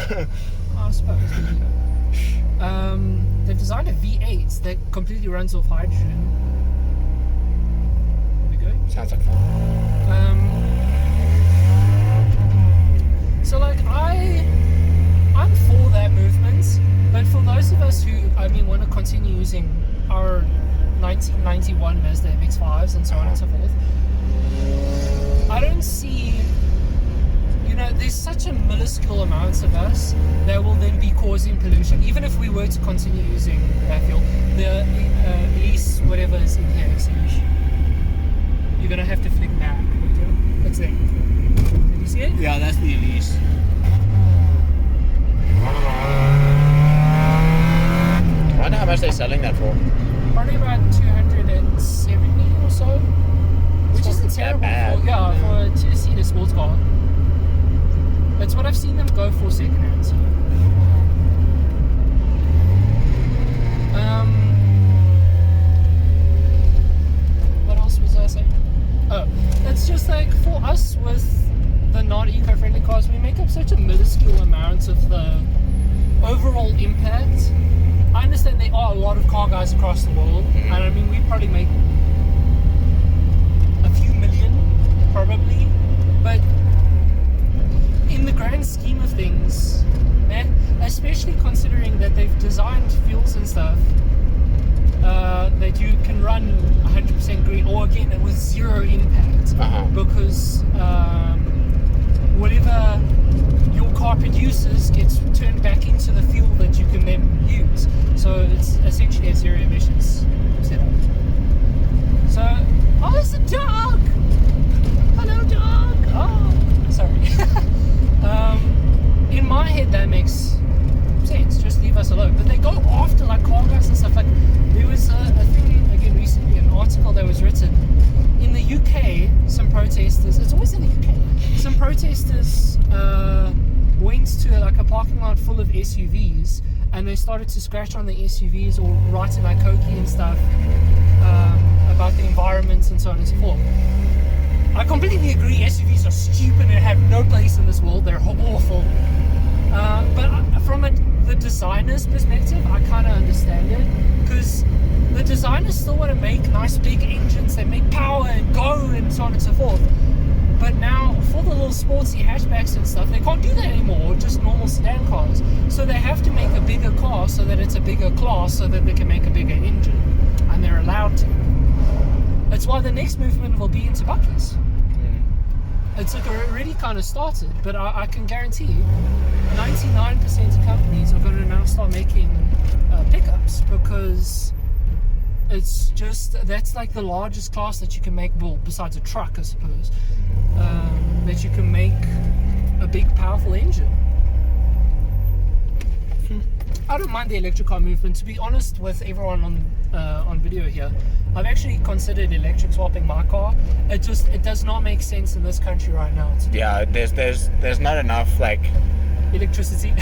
I suppose. They've designed a V8 that completely runs off hydrogen. There we go. Sounds like fun. So like I'm for that movement, but for those of us who, I mean, want to continue using our 1991 Mazda MX-5s and so on and so forth, I don't see, you know, there's such a minuscule amount of us that will then be causing pollution, even if we were to continue using that fuel. The lease, whatever is in here, so you're going to have to flick back. What's that? Can you see it? Yeah, that's the Elise. I wonder how much they're selling that for. Probably about 270 or so, which isn't terrible for a 2-seater sports car. That's what I've seen them go for secondhand. So. What else was I saying? Oh, it's just like for us with the not eco-friendly cars, we make up such a minuscule amount of the overall impact. I understand there are a lot of car guys across the world, and I mean we probably make a few million, probably, but in the grand scheme of things, especially considering that they've designed fuels and stuff that you can run 100% green, or again with zero impact, because whatever your car produces gets turned back into the fuel that you can then use. So it's essentially a zero emissions setup. So, oh, it's a dog! Hello, dog! Oh, sorry. In my head, that makes sense. Just leave us alone. But they go after like car guys and stuff. Like there was a thing again recently, an article that was written in the UK. Some protesters. It's always in the UK. Some protesters went to like a parking lot full of SUVs, and they started to scratch on the SUVs or writing like Koki and stuff about the environment and so on and so forth. I completely agree. SUVs are stupid and have no place in this world. They're awful. But from the designer's perspective, I kind of understand it, because the designers still want to make nice big engines that make power and go and so on and so forth. But now, for the little sportsy hatchbacks and stuff, they can't do that anymore, just normal sedan cars. So they have to make a bigger car so that it's a bigger class, so that they can make a bigger engine. And they're allowed to. That's why the next movement will be into buckies. It's like already kind of started, but I can guarantee you 99% of companies are going to now start making pickups, because it's just, that's like the largest class that you can make, well, besides a truck, I suppose, that you can make a big, powerful engine. I don't mind the electric car movement. To be honest with everyone on video here, I've actually considered electric swapping my car. It does not make sense in this country right now. Yeah, there's not enough like electricity.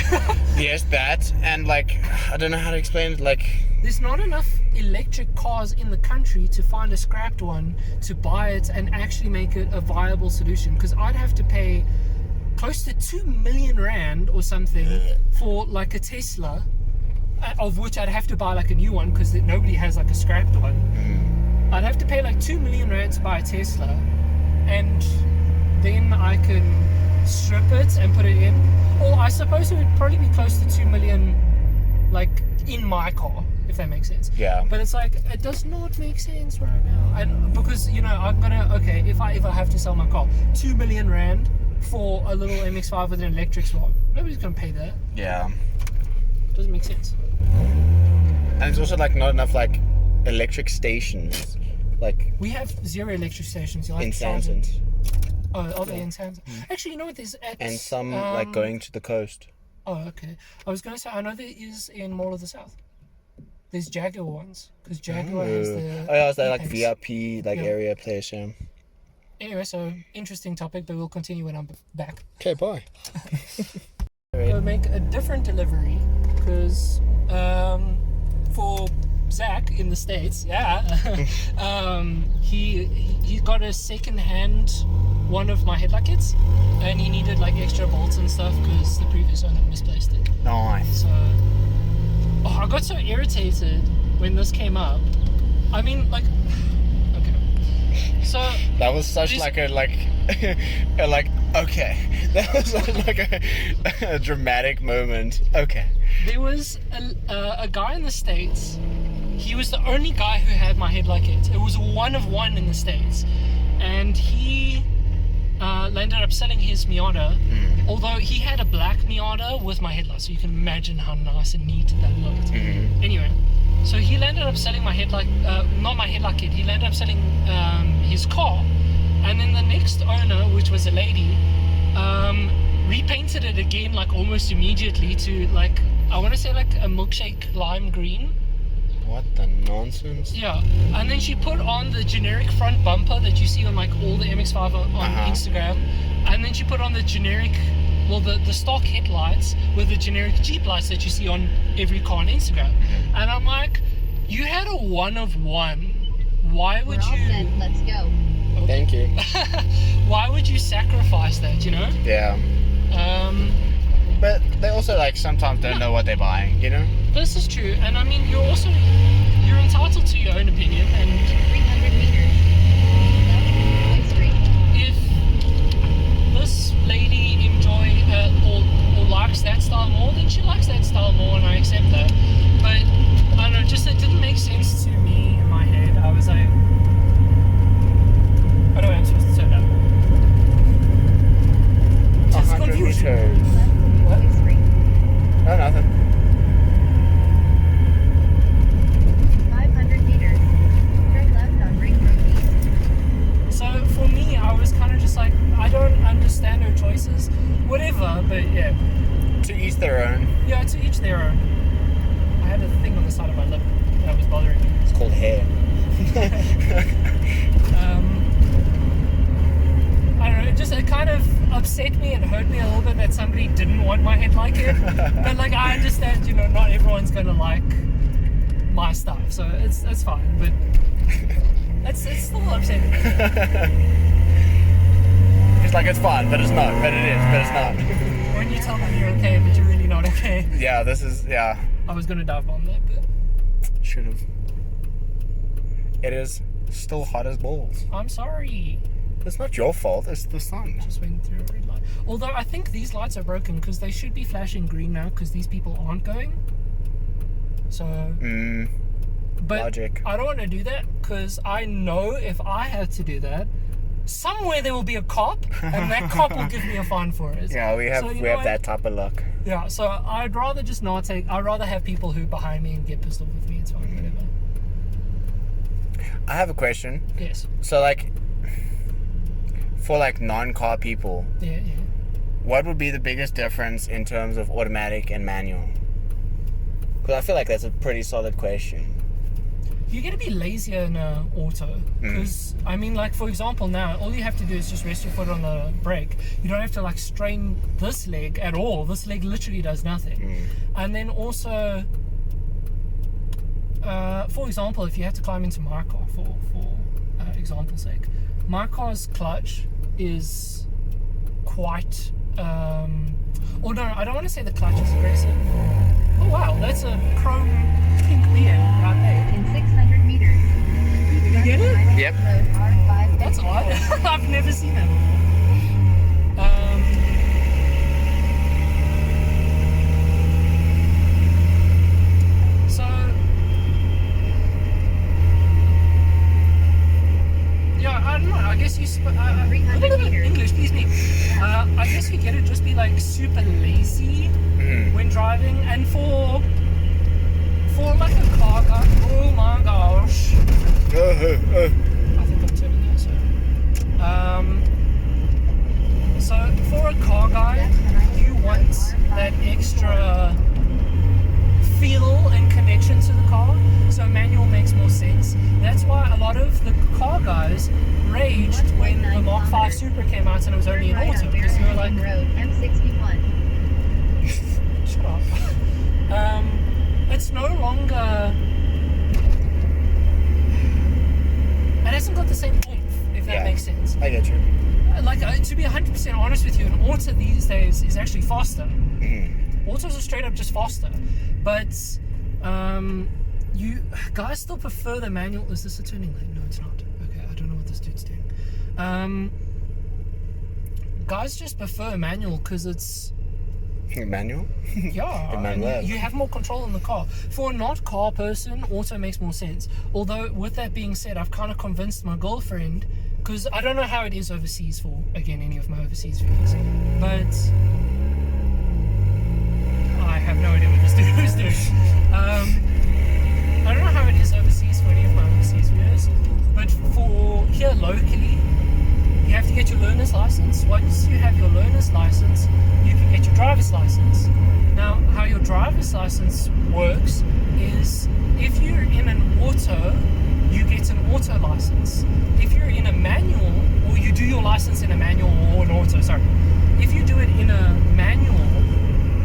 Yes, that, and like I don't know how to explain it. Like there's not enough electric cars in the country to find a scrapped one, to buy it and actually make it a viable solution. Because I'd have to pay close to 2 million rand or something for like a Tesla, of which I'd have to buy like a new one, because nobody has like a scrapped one. I'd have to pay like 2 million rand to buy a Tesla, and then I can strip it and put it in. Or I suppose it would probably be close to 2 million like in my car, if that makes sense. Yeah. But it's like, it does not make sense right now. And because, you know, I'm gonna, okay, if I ever have to sell my car, 2 million rand for a little MX-5 with an electric swap, nobody's gonna pay that. Yeah. Doesn't make sense. And it's also like not enough like electric stations. Like we have 0 electric stations. You in Sandton. Oh, are they in Sandton? Actually, you know what? There's and some like going to the coast. Oh, okay. I was gonna say, I know there is in Mall of the South. There's Jaguar ones, because Jaguar has the. Oh yeah, it's that like VIP like area place. Yeah. Anyway, so interesting topic, but we'll continue when I'm back. Okay, bye. We'll make a different delivery, because for Zach in the States, he got a second-hand one of my headlight kits, and he needed like extra bolts and stuff because the previous owner misplaced it. Nice. So, I got so irritated when this came up. I mean, like, okay. So that was such like a okay. That was like a dramatic moment. Okay. There was a guy in the States. He was the only guy who had my headlight kit. It was one of one in the States, and he ended up selling his Miata. Although he had a black Miata with my headlight, so you can imagine how nice and neat that looked. Anyway, so he ended up selling my headlight, not my headlight kit. He ended up selling his car, and then the next owner, which was a lady, repainted it again like almost immediately to like, I want to say like a milkshake lime green. What the nonsense? Yeah, and then she put on the generic front bumper that you see on like all the MX-5 on Instagram, and then she put on the generic, well, the stock headlights with the generic Jeep lights that you see on every car on Instagram. And I'm like, you had a one of one. Why would you? We're all set. Let's go. Okay. Thank you. Why would you sacrifice that? You know? Yeah. But they also like sometimes don't know what they're buying, you know? This is true, and I mean you're entitled to your own opinion, and 300 meters. Left, straight. If this lady or likes that style more, then she likes that style more, and I accept that. preferences, whatever. But yeah, To each their own. yeah, to each their own. I had a thing on the side of my lip that was bothering me. It's called hair. I don't know, it kind of upset me and hurt me a little bit that somebody didn't want my head like it. But like, I understand, not everyone's gonna like my stuff, so it's fine. But it's still upsetting. It's like, it's fine, but it's not. But it is, but it's not. When you tell them you're okay, but you're really not okay. Yeah, this is, yeah. I was gonna dive bomb that, but Should have. It is still hot as balls. I'm sorry. It's not your fault, it's the sun. Just went through a red light. Although I think these lights are broken because they should be flashing green now because these people aren't going. So, but Logic. I don't want to do that because I know if I had to do that, somewhere there will be a cop, and that cop will give me a fine for it. Yeah, we have So, you we know have that type of luck. Yeah, so I'd rather just not take. I'd rather have people who behind me and get pissed off with me. It's fine, whatever. I have a question. Yes. So like, for like non-car people, Yeah. what would be the biggest difference in terms of automatic and manual? Because I feel like that's a pretty solid question. You're going to be lazier in a auto because, I mean, like, for example, now all you have to do is just rest your foot on the brake. You don't have to like strain this leg at all. This leg literally does nothing. And then also, for example, if you have to climb into my car for example's sake, my car's clutch is quite oh no, I don't want to say the clutch is aggressive. Oh wow, that's a chrome pink beard right there. In 600 meters. Did you get it? Yep. Road R5. That's odd. I've never seen that before. So, yeah, I don't know. I guess you 300 meters. English, please me. I guess you get to just be like super lazy when driving, and for like a car guy. Oh my gosh. I think I'm turning here, so for a car guy, you want that extra feel and connection to the car, so manual makes more sense. That's why a lot of the car guys raged when the Mark 5 Supra came out and it was only an auto, because they were like, Road M61. shut up. It's no longer, it hasn't got the same oomph, if that makes sense. I get you. Like, to be 100% honest with you, an auto these days is actually faster. Autos are straight up just faster. But you guys still prefer the manual. Is this a turning lane? No, it's not. Okay, I don't know what this dude's doing. Guys just prefer manual because it's, Manual? yeah, Emmanuel. you have more control in the car. For a not car person, auto makes more sense. Although, with that being said, I've kind of convinced my girlfriend, because I don't know how it is overseas for, again, any of my overseas viewers, but I have no idea what this dude is doing. I don't know how it is overseas for any of my overseas viewers, but for here locally, you have to get your learner's license. Once you have your learner's license, you can get your driver's license. Now, how your driver's license works is if you're in an auto, you get an auto license. If you're in a manual, or you do your license in a manual or an auto, sorry. If you do it in a manual,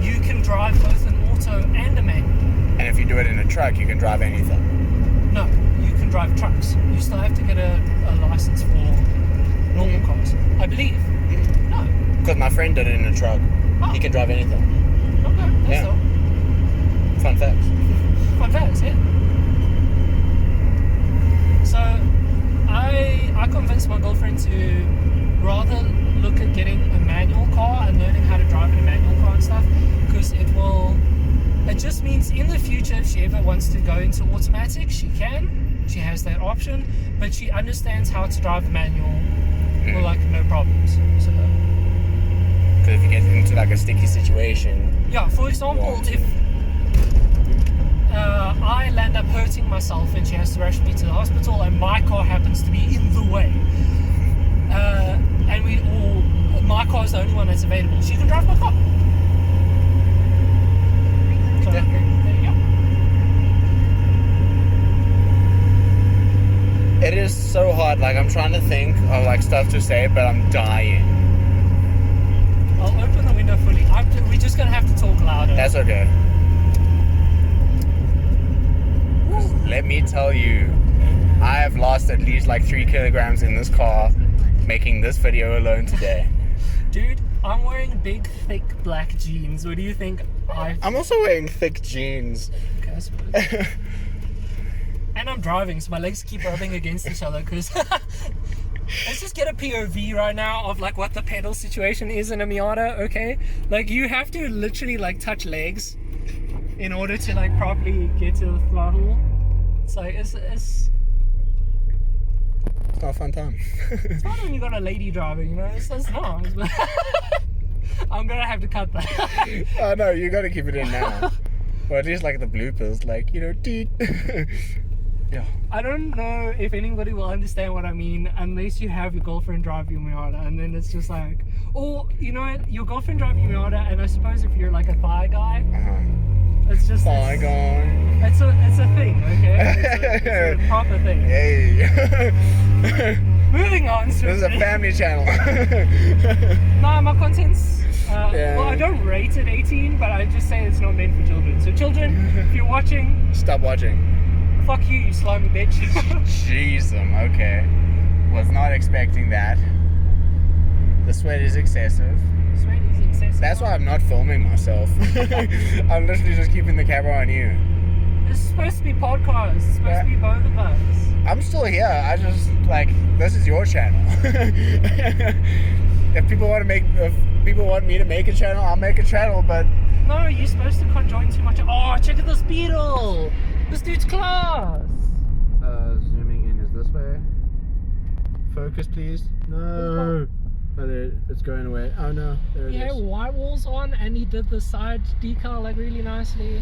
you can drive both an auto and a manual. And if you do it in a truck, you can drive anything. No, you can drive trucks. You still have to get a license for normal cars, I believe. No. Because my friend did it in a truck. Oh. He can drive anything. Okay, that's Yeah. all. Fun facts. Fun facts, yeah. So, I convinced my girlfriend to rather look at getting a manual car and learning how to drive in a manual car and stuff, because it just means in the future, if she ever wants to go into automatic, she can. She has that option, but she understands how to drive a manual with like no problems. So, Because if you get into like a sticky situation, yeah, for example, if I land up hurting myself and she has to rush me to the hospital and my car happens to be in the way, and my car is the only one that's available. She can drive my car. So, Yeah. there you go. It is so hard. Like, I'm trying to think of like stuff to say, but I'm dying. I'll open the window fully. We're just gonna have to talk louder. That's okay. Let me tell you, I have lost at least like 3 kilograms in this car making this video alone today. Dude, I'm wearing big, thick black jeans. What do you think? I'm also wearing thick jeans. Okay, I suppose. And I'm driving, so my legs keep rubbing against each other because let's just get a POV right now of like what the pedal situation is in a Miata, okay? Like you have to literally like touch legs in order to like properly get to the throttle. So it's not a fun time. It's not when you got a lady driving, you know, it's not. I'm gonna have to cut that. Oh no, you gotta keep it in now. Or at least like the bloopers, like, you know, deet. Yeah. I don't know if anybody will understand what I mean unless you have your girlfriend drive your Miata, and then it's just like, or you know what, your girlfriend drive your Miata, and I suppose if you're like a thigh guy, it's just thigh guy. It's a thing, okay? It's a proper thing. Hey. Moving on. This is a family channel. No, my content's Yeah. well, I don't rate it 18, but I just say it's not meant for children. So children, if you're watching, Stop watching. fuck you slimy bitch. Jeez, okay. Was not expecting that. The sweat is excessive. Sweat is excessive. That's why I'm not filming myself. I'm literally just keeping the camera on you. This is supposed to be podcast. It's supposed to be both of us. I'm still here. I just, like, this is your channel. If people want me to make a channel, I'll make a channel, but... No, you're supposed to conjoin too much. Oh, check out this Beetle! This dude's class! Zooming in is this way. Focus, please. No. Oh, there, it's going away. Oh no, there it He had is. white walls on and he did the side decal like really nicely.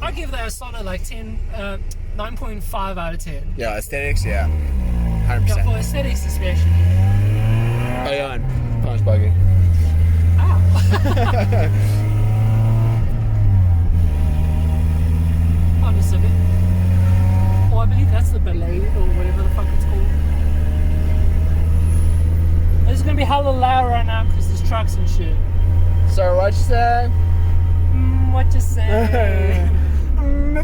I'd give that a solid like 9.5 out of 10. Yeah, aesthetics, yeah. 100%. Yeah, for aesthetics especially. Oh yeah, and punch bugging. Ow. Honda Civic. Oh, I believe that's the Belay or whatever the fuck it's called. It's gonna be hella loud right now because there's trucks and shit. So what you say? What you say? Then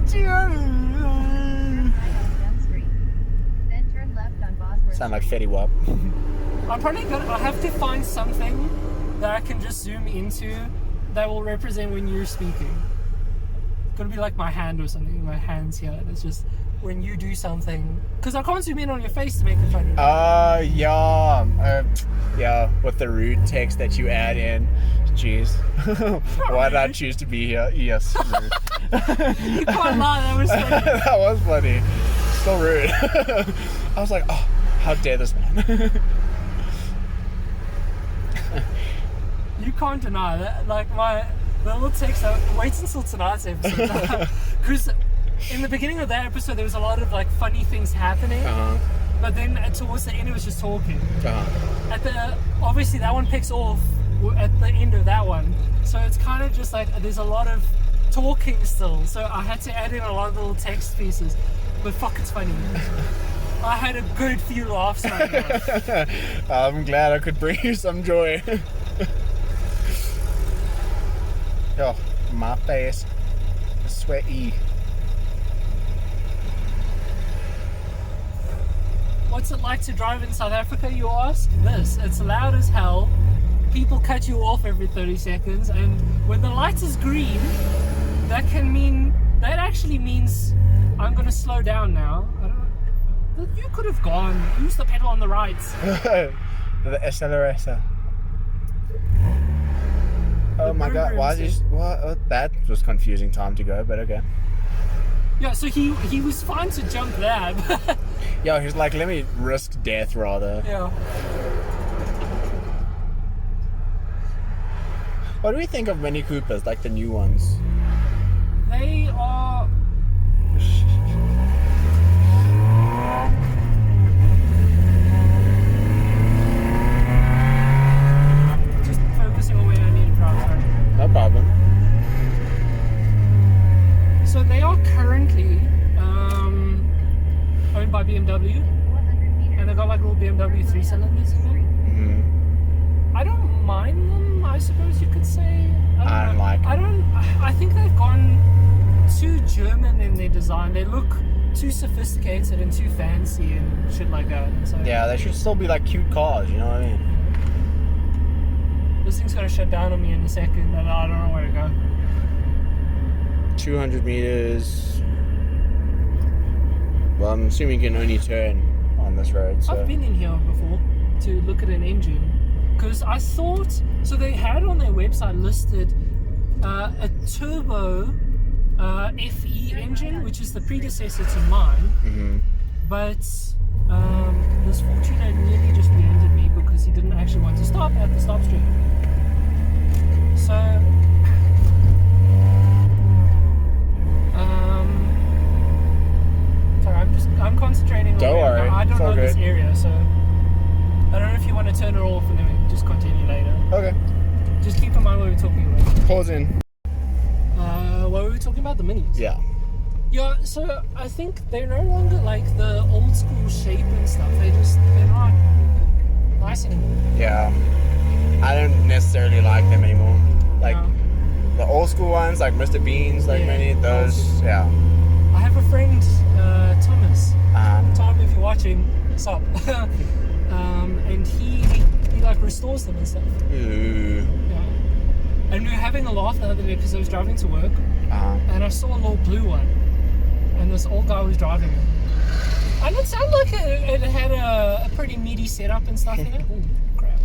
turn left on Bosworth. Sound like Fetty Wap. I have to find something that I can just zoom into that will represent when you're speaking. It's gonna be like my hand or something, my hands here. And it's just when you do something, because I can't zoom in on your face to make it funny. Yeah, with the rude text that you add in. Jeez. Why did I choose to be here? Yes, rude. You can't lie, that was funny. That was funny. So rude. I was like, oh, how dare this man. You can't deny that. Like the little text, wait until tonight's episode. Because in the beginning of that episode, there was a lot of like funny things happening. But then towards the end, it was just talking. Obviously that one picks off at the end of that one. So it's kind of just like, there's a lot of talking still. So I had to add in a lot of little text pieces. But fuck, it's funny. I had a good few laughs right now. I'm glad I could bring you some joy. Oh, my face is sweaty. What's it like to drive in South Africa, you ask? It's loud as hell. People cut you off every 30 seconds, and when the light is green, that actually means I'm gonna slow down now. I don't know. You could have gone. Use the pedal on the right. The accelerator. Oh my god, why is he... What? Oh, that was confusing time to go, but okay. Yeah, so he was fine to jump there, but... Yeah, he's like, let me risk death rather. Yeah. What do we think of Mini Coopers, like the new ones? They are... BMW 3 cylinders in them. I don't mind them, I suppose you could say. I don't like them. I think they've gone too German in their design. They look too sophisticated and too fancy and shit like that. So, Yeah, they should still be like cute cars, you know what I mean? this thing's gonna shut down on me in a second and I don't know where to go. 200 meters. Well, I'm assuming you can only turn on this road, so. I've been in here before to look at an engine because I thought, so they had on their website listed a turbo FE engine, which is the predecessor to mine, but this Fortuner nearly just rear-ended me because he didn't actually want to stop at the stop street. So sorry, I'm concentrating on Don't worry, I don't it's all know this good. area, so I don't know if you want to turn it off and then we can just continue later. Okay. Just keep in mind what we're talking about. Pause in. What were we talking about? The minis. Yeah. Yeah, so I think they're no longer like the old school shape and stuff. They're not nice anymore. Yeah. I don't necessarily like them anymore. Like No. the old school ones, like Mr. Beans, like Yeah, many of old those. school. Yeah. I have a friend, Thomas. Um, Tom, if you're watching, what's up? And he like restores them and stuff. ooh. Yeah. And we were having a laugh the other day because I was driving to work Uh-huh. and I saw a little blue one, and this old guy was driving it. And it sounded like it had a pretty meaty setup and stuff in it. Ooh, crap.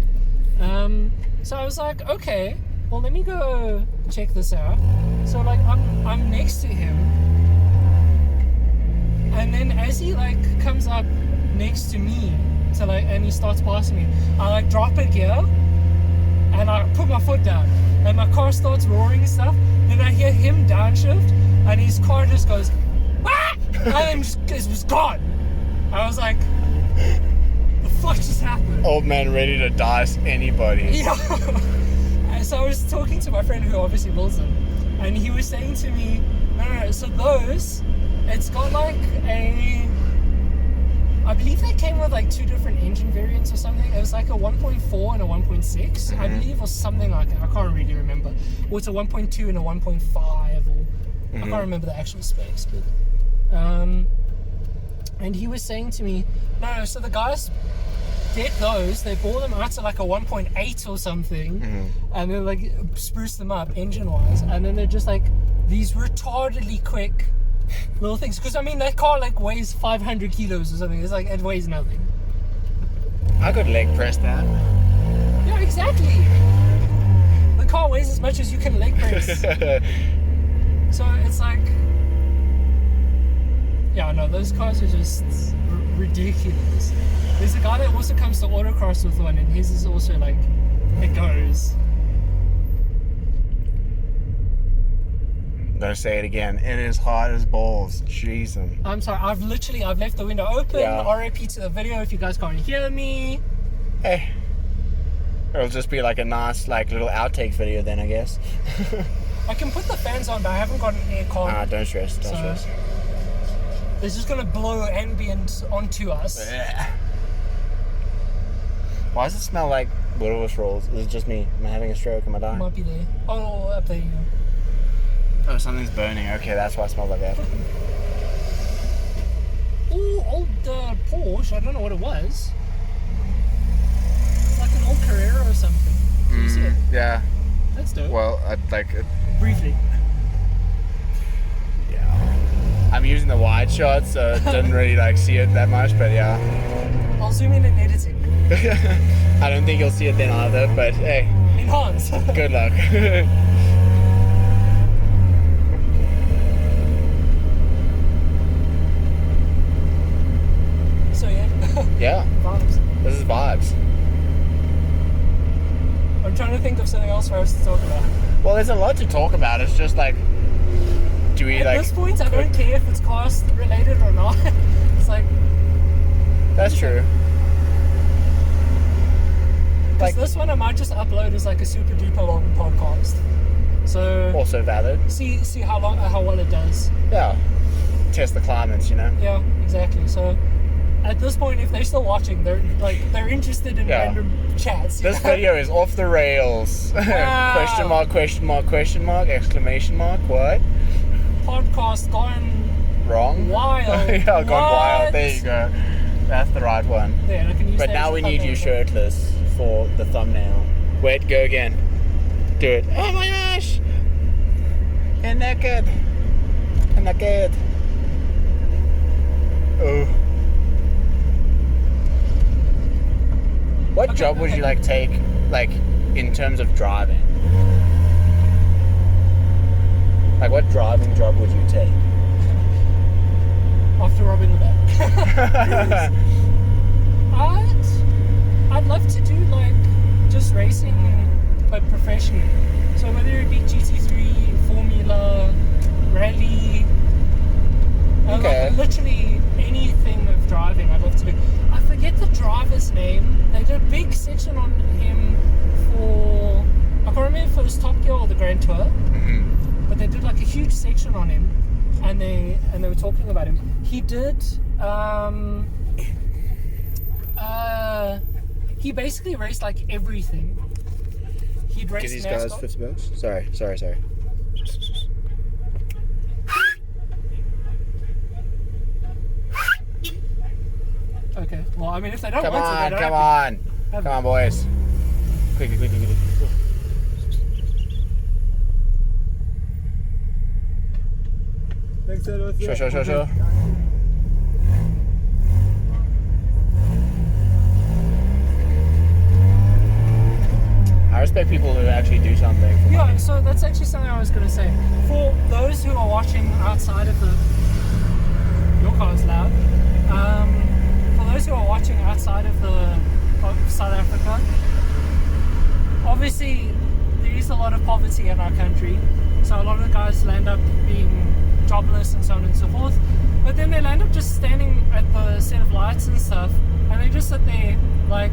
So I was like, okay, well let me go check this out. So like I'm next to him, and then as he like comes up next to me, so like, and he starts passing me, I like drop a gear and I put my foot down, and my car starts roaring and stuff. Then I hear him downshift, and his car just goes, ah! And then it was gone. I was like, the fuck just happened? Old man ready to dice anybody. Yeah. And so I was talking to my friend who obviously builds them, and he was saying to me, no, so those, it's got like I believe they came with like two different engine variants or something. It was like a 1.4 and a 1.6, I believe, or something like that. I can't really remember. Or it's a 1.2 and a 1.5, or I can't remember the actual specs. But and he was saying to me, no, so the guys get those, they bore them out to like a 1.8 or something, and then like spruce them up engine wise, and then they're just like these retardedly quick little things. Because I mean, that car like weighs 500 kilos or something. It's like, it weighs nothing. I could leg press that. Yeah, exactly. The car weighs as much as you can leg press. So it's like, yeah, no, those cars are just ridiculous. There's a guy that also comes to autocross with one, and his is also like, it goes. I'm gonna say it again. It is hot as balls. Jeez. I'm sorry, I've left the window open. Yeah. RIP to the video if you guys can't hear me. Hey. It'll just be like a nice, like, little outtakes video then, I guess. I can put the fans on, but I haven't got an aircon. Don't stress. Don't stress. It's just gonna blow ambient onto us. Ugh. Why does it smell like Willis rolls? Is it just me? Am I having a stroke? Am I dying? Might be there. Oh, up there. Yeah. Oh, something's burning. Okay, that's why it smells like that. Ooh, old Porsche. I don't know what it was. It's like an old Carrera or something. Can you see it? Yeah. That's dope. Well, Briefly. yeah. I'm using the wide shot, so I didn't really like see it that much, but yeah. I'll zoom in and edit it. I don't think you'll see it then either, but hey, Enhance. good luck. So yeah. Yeah, Vibes. this is vibes. I'm trying to think of something else for us to talk about. Well, there's a lot to talk about. It's just like, do we At like? this point, I don't care if it's cast related or not. It's like, That's true. because Like, this one I might just upload as like a super duper long podcast. So also valid. see how well it does. Yeah. Test the climates, you know. Yeah, exactly. So at this point, if they're still watching, they're interested in Yeah. random chats. This video is off the rails. Wow. Question mark, question mark, question mark, exclamation mark, what? Podcast gone Wrong? wild. Yeah, gone wild. What? There you go. That's the right one. Yeah, I can use But that now as a we need you thumbnail. shirtless for the thumbnail. Wait, go again. Do it. Oh my gosh! You're naked. You're naked. Oh. What Okay, job would okay. you like take, like, in terms of driving? Like, what driving job would you take? After robbing the bank. I'd love to do like just racing, but professionally. So whether it be GT3, Formula, Rally, Okay. like literally anything of driving, I'd love to do. I forget the driver's name. They did a big section on him for, I can't remember if it was Top Gear or the Grand Tour, but they did like a huge section on him, and they were talking about him. He did. He basically raced like everything. He'd race Give these guys NASCAR. 50 bucks? Sorry. Okay. Well, I mean, if they don't Come want to, they on, don't come have on. Have Come it. on, boys. Quickly. Sure. I respect people who actually do something for Yeah, money. so that's actually something I was going to say. For those who are watching outside of the... Your car's loud. For those who are watching outside of South Africa, obviously there is a lot of poverty in our country. So a lot of the guys land up being jobless and so on and so forth. But then they land up just standing at the set of lights and stuff, and they just sit there like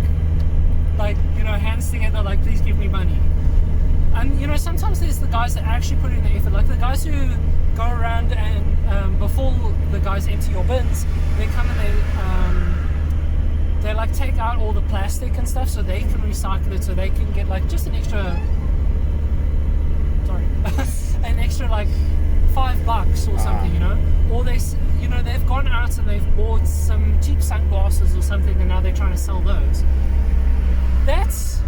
hands together, like, please give me money. And sometimes there's the guys that actually put in the effort, like the guys who go around and before the guys empty your bins, they come and they like take out all the plastic and stuff so they can recycle it, so they can get like just an extra an extra like $5 or something, or they've gone out and they've bought some cheap sunglasses or something, and now they're trying to sell those. That's,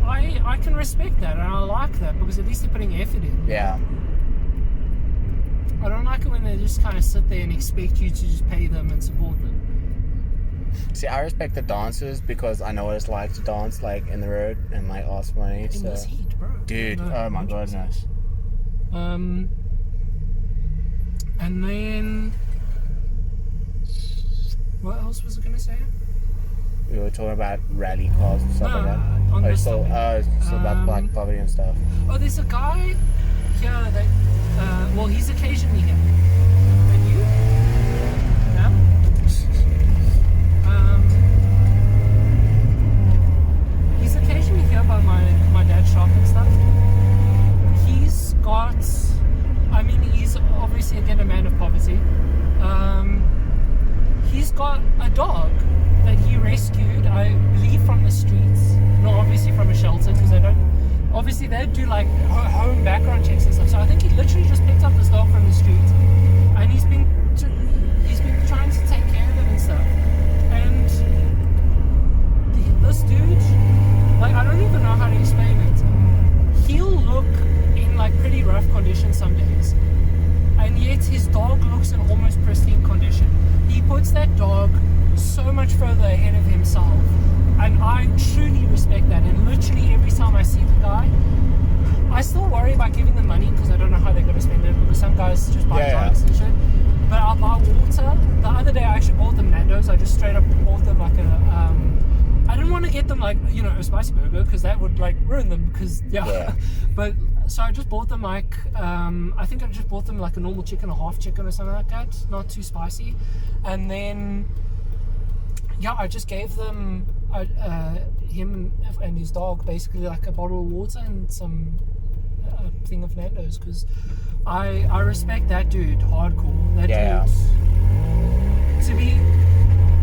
I can respect that, and I like that, because at least they're putting effort in. Yeah. I don't like it when they just kind of sit there and expect you to just pay them and support them. See, I respect the dancers because I know what it's like to dance like in the road and like ask money. In So, this heat, bro. dude, No, oh my goodness. And then what else was I gonna say? We were talking about rally cars and stuff like that. On Oh, this still topic. about black poverty and stuff. Oh, there's a guy here that, well, he's occasionally here. And you? Yeah? He's occasionally here by my dad's shop and stuff. He's got, he's obviously again a man of poverty. He's got a dog that he rescued, I believe, from the streets. Not obviously from a shelter, because obviously they do like home background checks and stuff. So I think he literally just picked up this dog from the street, and he's been trying to take care of it and stuff. And this dude, like, I don't even know how to explain it. He'll look in like pretty rough condition some days, and yet his dog looks in almost pristine condition. He puts that dog so much further ahead of himself, and I truly respect that. And literally every time I see the guy, I still worry about giving them money, because I don't know how they're going to spend it, because some guys just buy drugs and shit. But I'll buy water. The other day I actually bought them Nando's. I just straight up bought them like I didn't want to get them like, a spicy burger, because that would like ruin them, because but so I just bought them like I think I just bought them like a normal chicken, a half chicken or something like that, not too spicy. And then I just gave them him and his dog basically like a bottle of water and some thing of Nando's, because I respect that dude hardcore. That dude, to be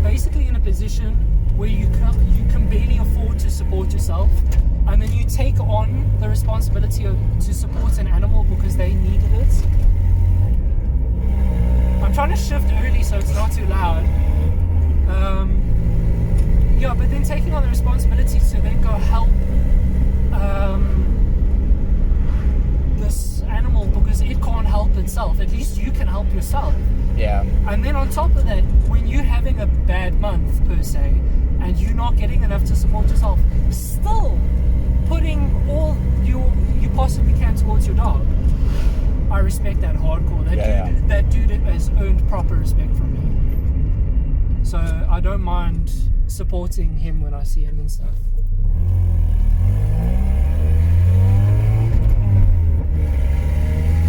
basically in a position where you can barely afford to support yourself, and then you take on the responsibility to support an animal because they needed it. I'm trying to shift early so it's not too loud. Yeah, but then taking on the responsibility to then go help this animal because it can't help itself. At least you can help yourself. Yeah. And then on top of that, when you're having a bad month per se, and you're not getting enough to support yourself, still putting all you possibly can towards your dog. I respect that hardcore. That dude has earned proper respect from me. So I don't mind supporting him when I see him and stuff.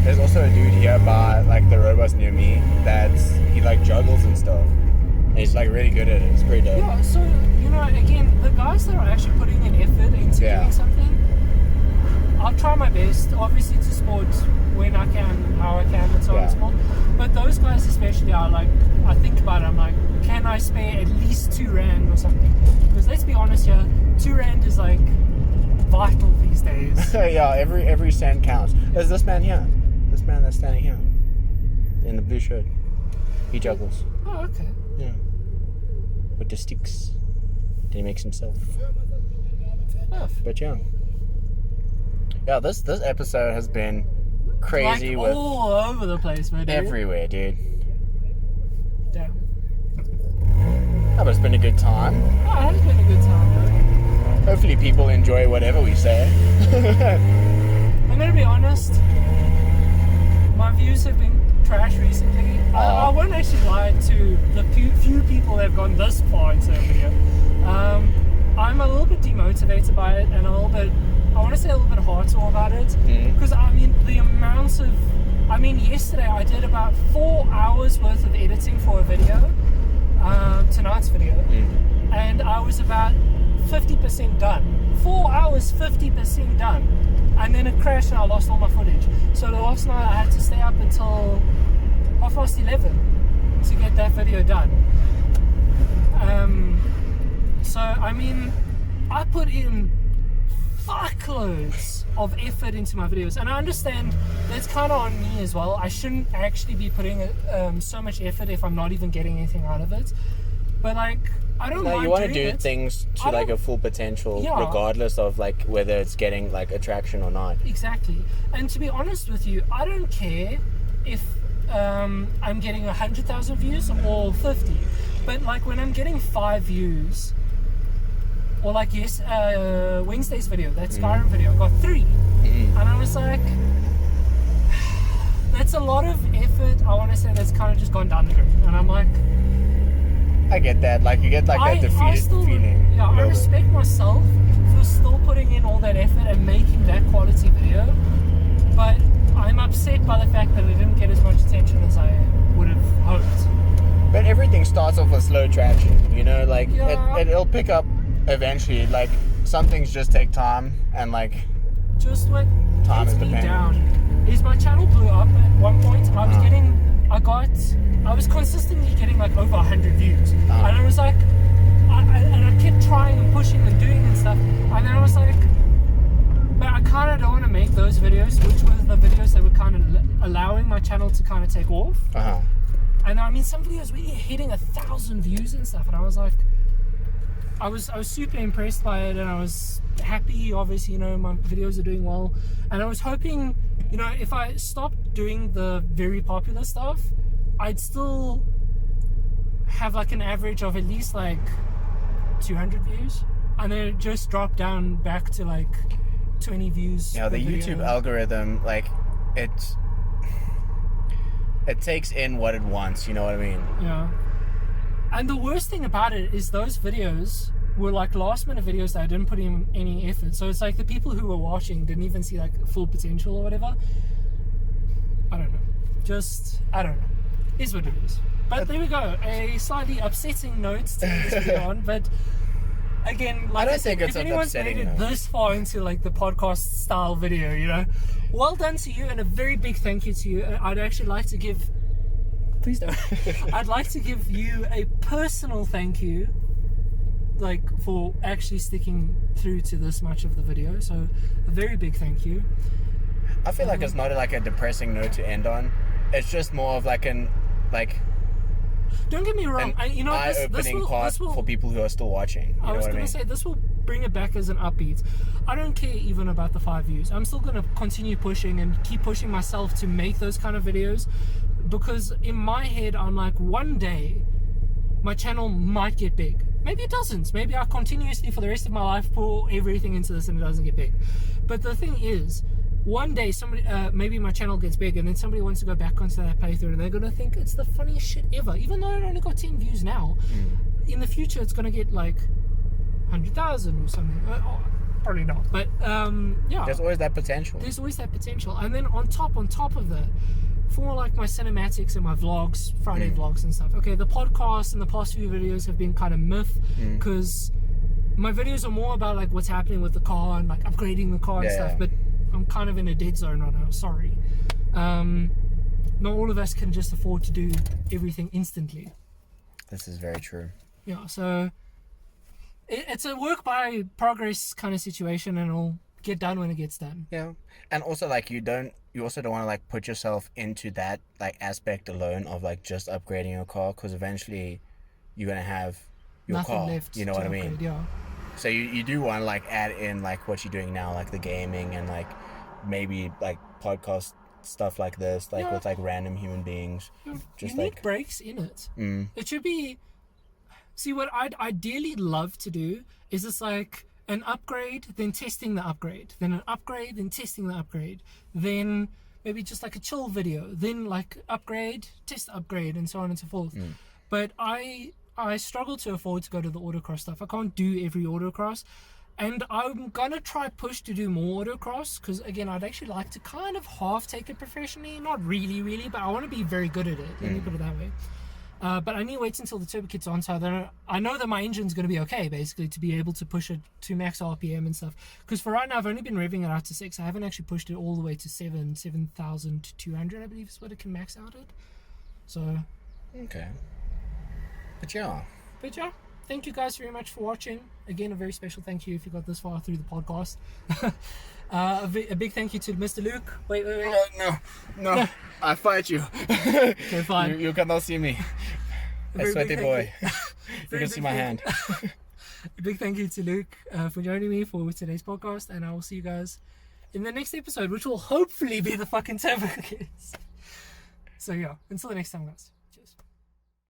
There's also a dude here by like the robots near me he like juggles and stuff. And he's like really good at it. It's pretty dope. Yeah, so again, the guys that are actually putting an effort into doing something, I'll try my best, obviously, to support when I can, how I can, and so on and so forth. But those guys especially are like, I think about it, I'm like, can I spare at least R2 or something? Because let's be honest here, R2 is like vital these days. Yeah, every cent counts. There's this man here. This man that's standing here. In the blue shirt. He juggles. Oh, okay. Yeah. With the sticks that he makes himself. But yeah. Yeah, this episode has been crazy like with all over the place, man. Everywhere, dude. Damn. Oh, but it's been a good time. Oh, it has been a good time, though. Hopefully people enjoy whatever we say. I'm gonna be honest, my views have been trash recently. I won't actually lie to the few people that have gone this far into the video. I'm a little bit demotivated by it, and I want to say a little bit hardcore about it. Because, I mean, the amounts of... yesterday I did about 4 hours worth of editing for a video, tonight's video, and I was about 50% done. 4 hours, 50% done. And then it crashed and I lost all my footage. So last night I had to stay up until 11:30 to get that video done. So, I put in fuckloads of effort into my videos, and I understand that's kind of on me as well. I shouldn't actually be putting so much effort if I'm not even getting anything out of it. But like, I don't mind. You want to doing do it. things to like a full potential, regardless of like whether it's getting like attraction or not. Exactly. And to be honest with you, I don't care if I'm getting 100,000 views or 50. But like when I'm getting 5 views, or like Wednesday's video, that Skyrim video, got 3. And I was like, that's a lot of effort. I want to say that's kind of just gone down the drain. And I'm like, I get that. Like you get like that defeated feeling. Yeah, I respect myself for still putting in all that effort and making that quality video. But I'm upset by the fact that it didn't get as much attention as I would have hoped. But everything starts off with slow traction, like it'll pick up eventually. Like some things just take time, and like just what time gets is me dependent. down is my channel blew up at one point. I was consistently getting like over 100 views, and I was like, I kept trying and pushing and doing and stuff, and then I was like, but I kind of don't want to make those videos, which were the videos that were kind of allowing my channel to kind of take off. And some videos were hitting 1,000 views and stuff, and I was like, I was super impressed by it, and I was happy. Obviously, my videos are doing well, and I was hoping, if I stopped doing the very popular stuff, I'd still have like an average of at least like 200 views, and then it just dropped down back to like 20 views. Yeah, the YouTube algorithm, like it takes in what it wants, you know what I mean? Yeah. And the worst thing about it is those videos were like last minute videos that I didn't put in any effort. So it's like the people who were watching didn't even see like full potential or whatever. I don't know. I don't know. Is what it is. But there we go. A slightly upsetting note to end this video on. But again, like I said, if anyone's made it this far into like the podcast style video, well done to you, and a very big thank you to you. I'd actually like to give Please don't. I'd like to give you a personal thank you, like, for actually sticking through to this much of the video. So a very big thank you. I feel like it's not like a depressing note to end on. It's just more of like don't get me wrong. eye-opening part for people who are still watching. I was going to say, this will bring it back as an upbeat. I don't care even about the 5 views. I'm still going to continue pushing and keep pushing myself to make those kind of videos, because in my head, I'm like, one day my channel might get big. Maybe it doesn't. Maybe I continuously for the rest of my life pour everything into this and it doesn't get big. But the thing is, one day somebody, maybe my channel gets big, and then somebody wants to go back onto that playthrough and they're going to think it's the funniest shit ever. Even though it only got 10 views now, in the future it's going to get like 100,000 or something. Probably not. But yeah. There's always that potential. There's always that potential. And then on top of that, for like my cinematics and my vlogs, Friday vlogs and stuff. Okay, the podcast and the past few videos have been kind of myth, because my videos are more about like what's happening with the car and like upgrading the car and stuff. But I'm kind of in a dead zone right now. Sorry. Not all of us can just afford to do everything instantly. This is very true. Yeah. So it's a work by progress kind of situation, and it'll get done when it gets done. Yeah. And also like you also don't want to like put yourself into that like aspect alone of like just upgrading your car, because eventually you're gonna have your Nothing car. left You know to what I mean? upgrade, yeah. So you do want to like add in like what you're doing now, like the gaming and like maybe like podcast stuff like this, like with like random human beings. Just you need like breaks in it. It should be. See, what I'd ideally love to do is just like an upgrade, then testing the upgrade, then an upgrade, then testing the upgrade, then maybe just like a chill video, then like upgrade, test upgrade, and so on and so forth. But I struggle to afford to go to the autocross stuff. I can't do every autocross, and I'm gonna try push to do more autocross, because again, I'd actually like to kind of half take it professionally, not really, but I want to be very good at it. Let me put it that way. But I need to wait until the turbo kit's on, so I know that my engine's going to be okay, basically, to be able to push it to max RPM and stuff. Because for right now, I've only been revving it out to 6. I haven't actually pushed it all the way to 7,200, I believe is what it can max out at. So. Okay. But yeah, thank you guys very much for watching. Again, a very special thank you if you got this far through the podcast. A big thank you to Mr. Luke. Wait. No. I fight you. Okay, fine. You cannot see me. A sweaty boy. You can see my hand. A big thank you to Luke for joining me for today's podcast, and I will see you guys in the next episode, which will hopefully be the fucking Turbo Kids. So yeah, until the next time, guys.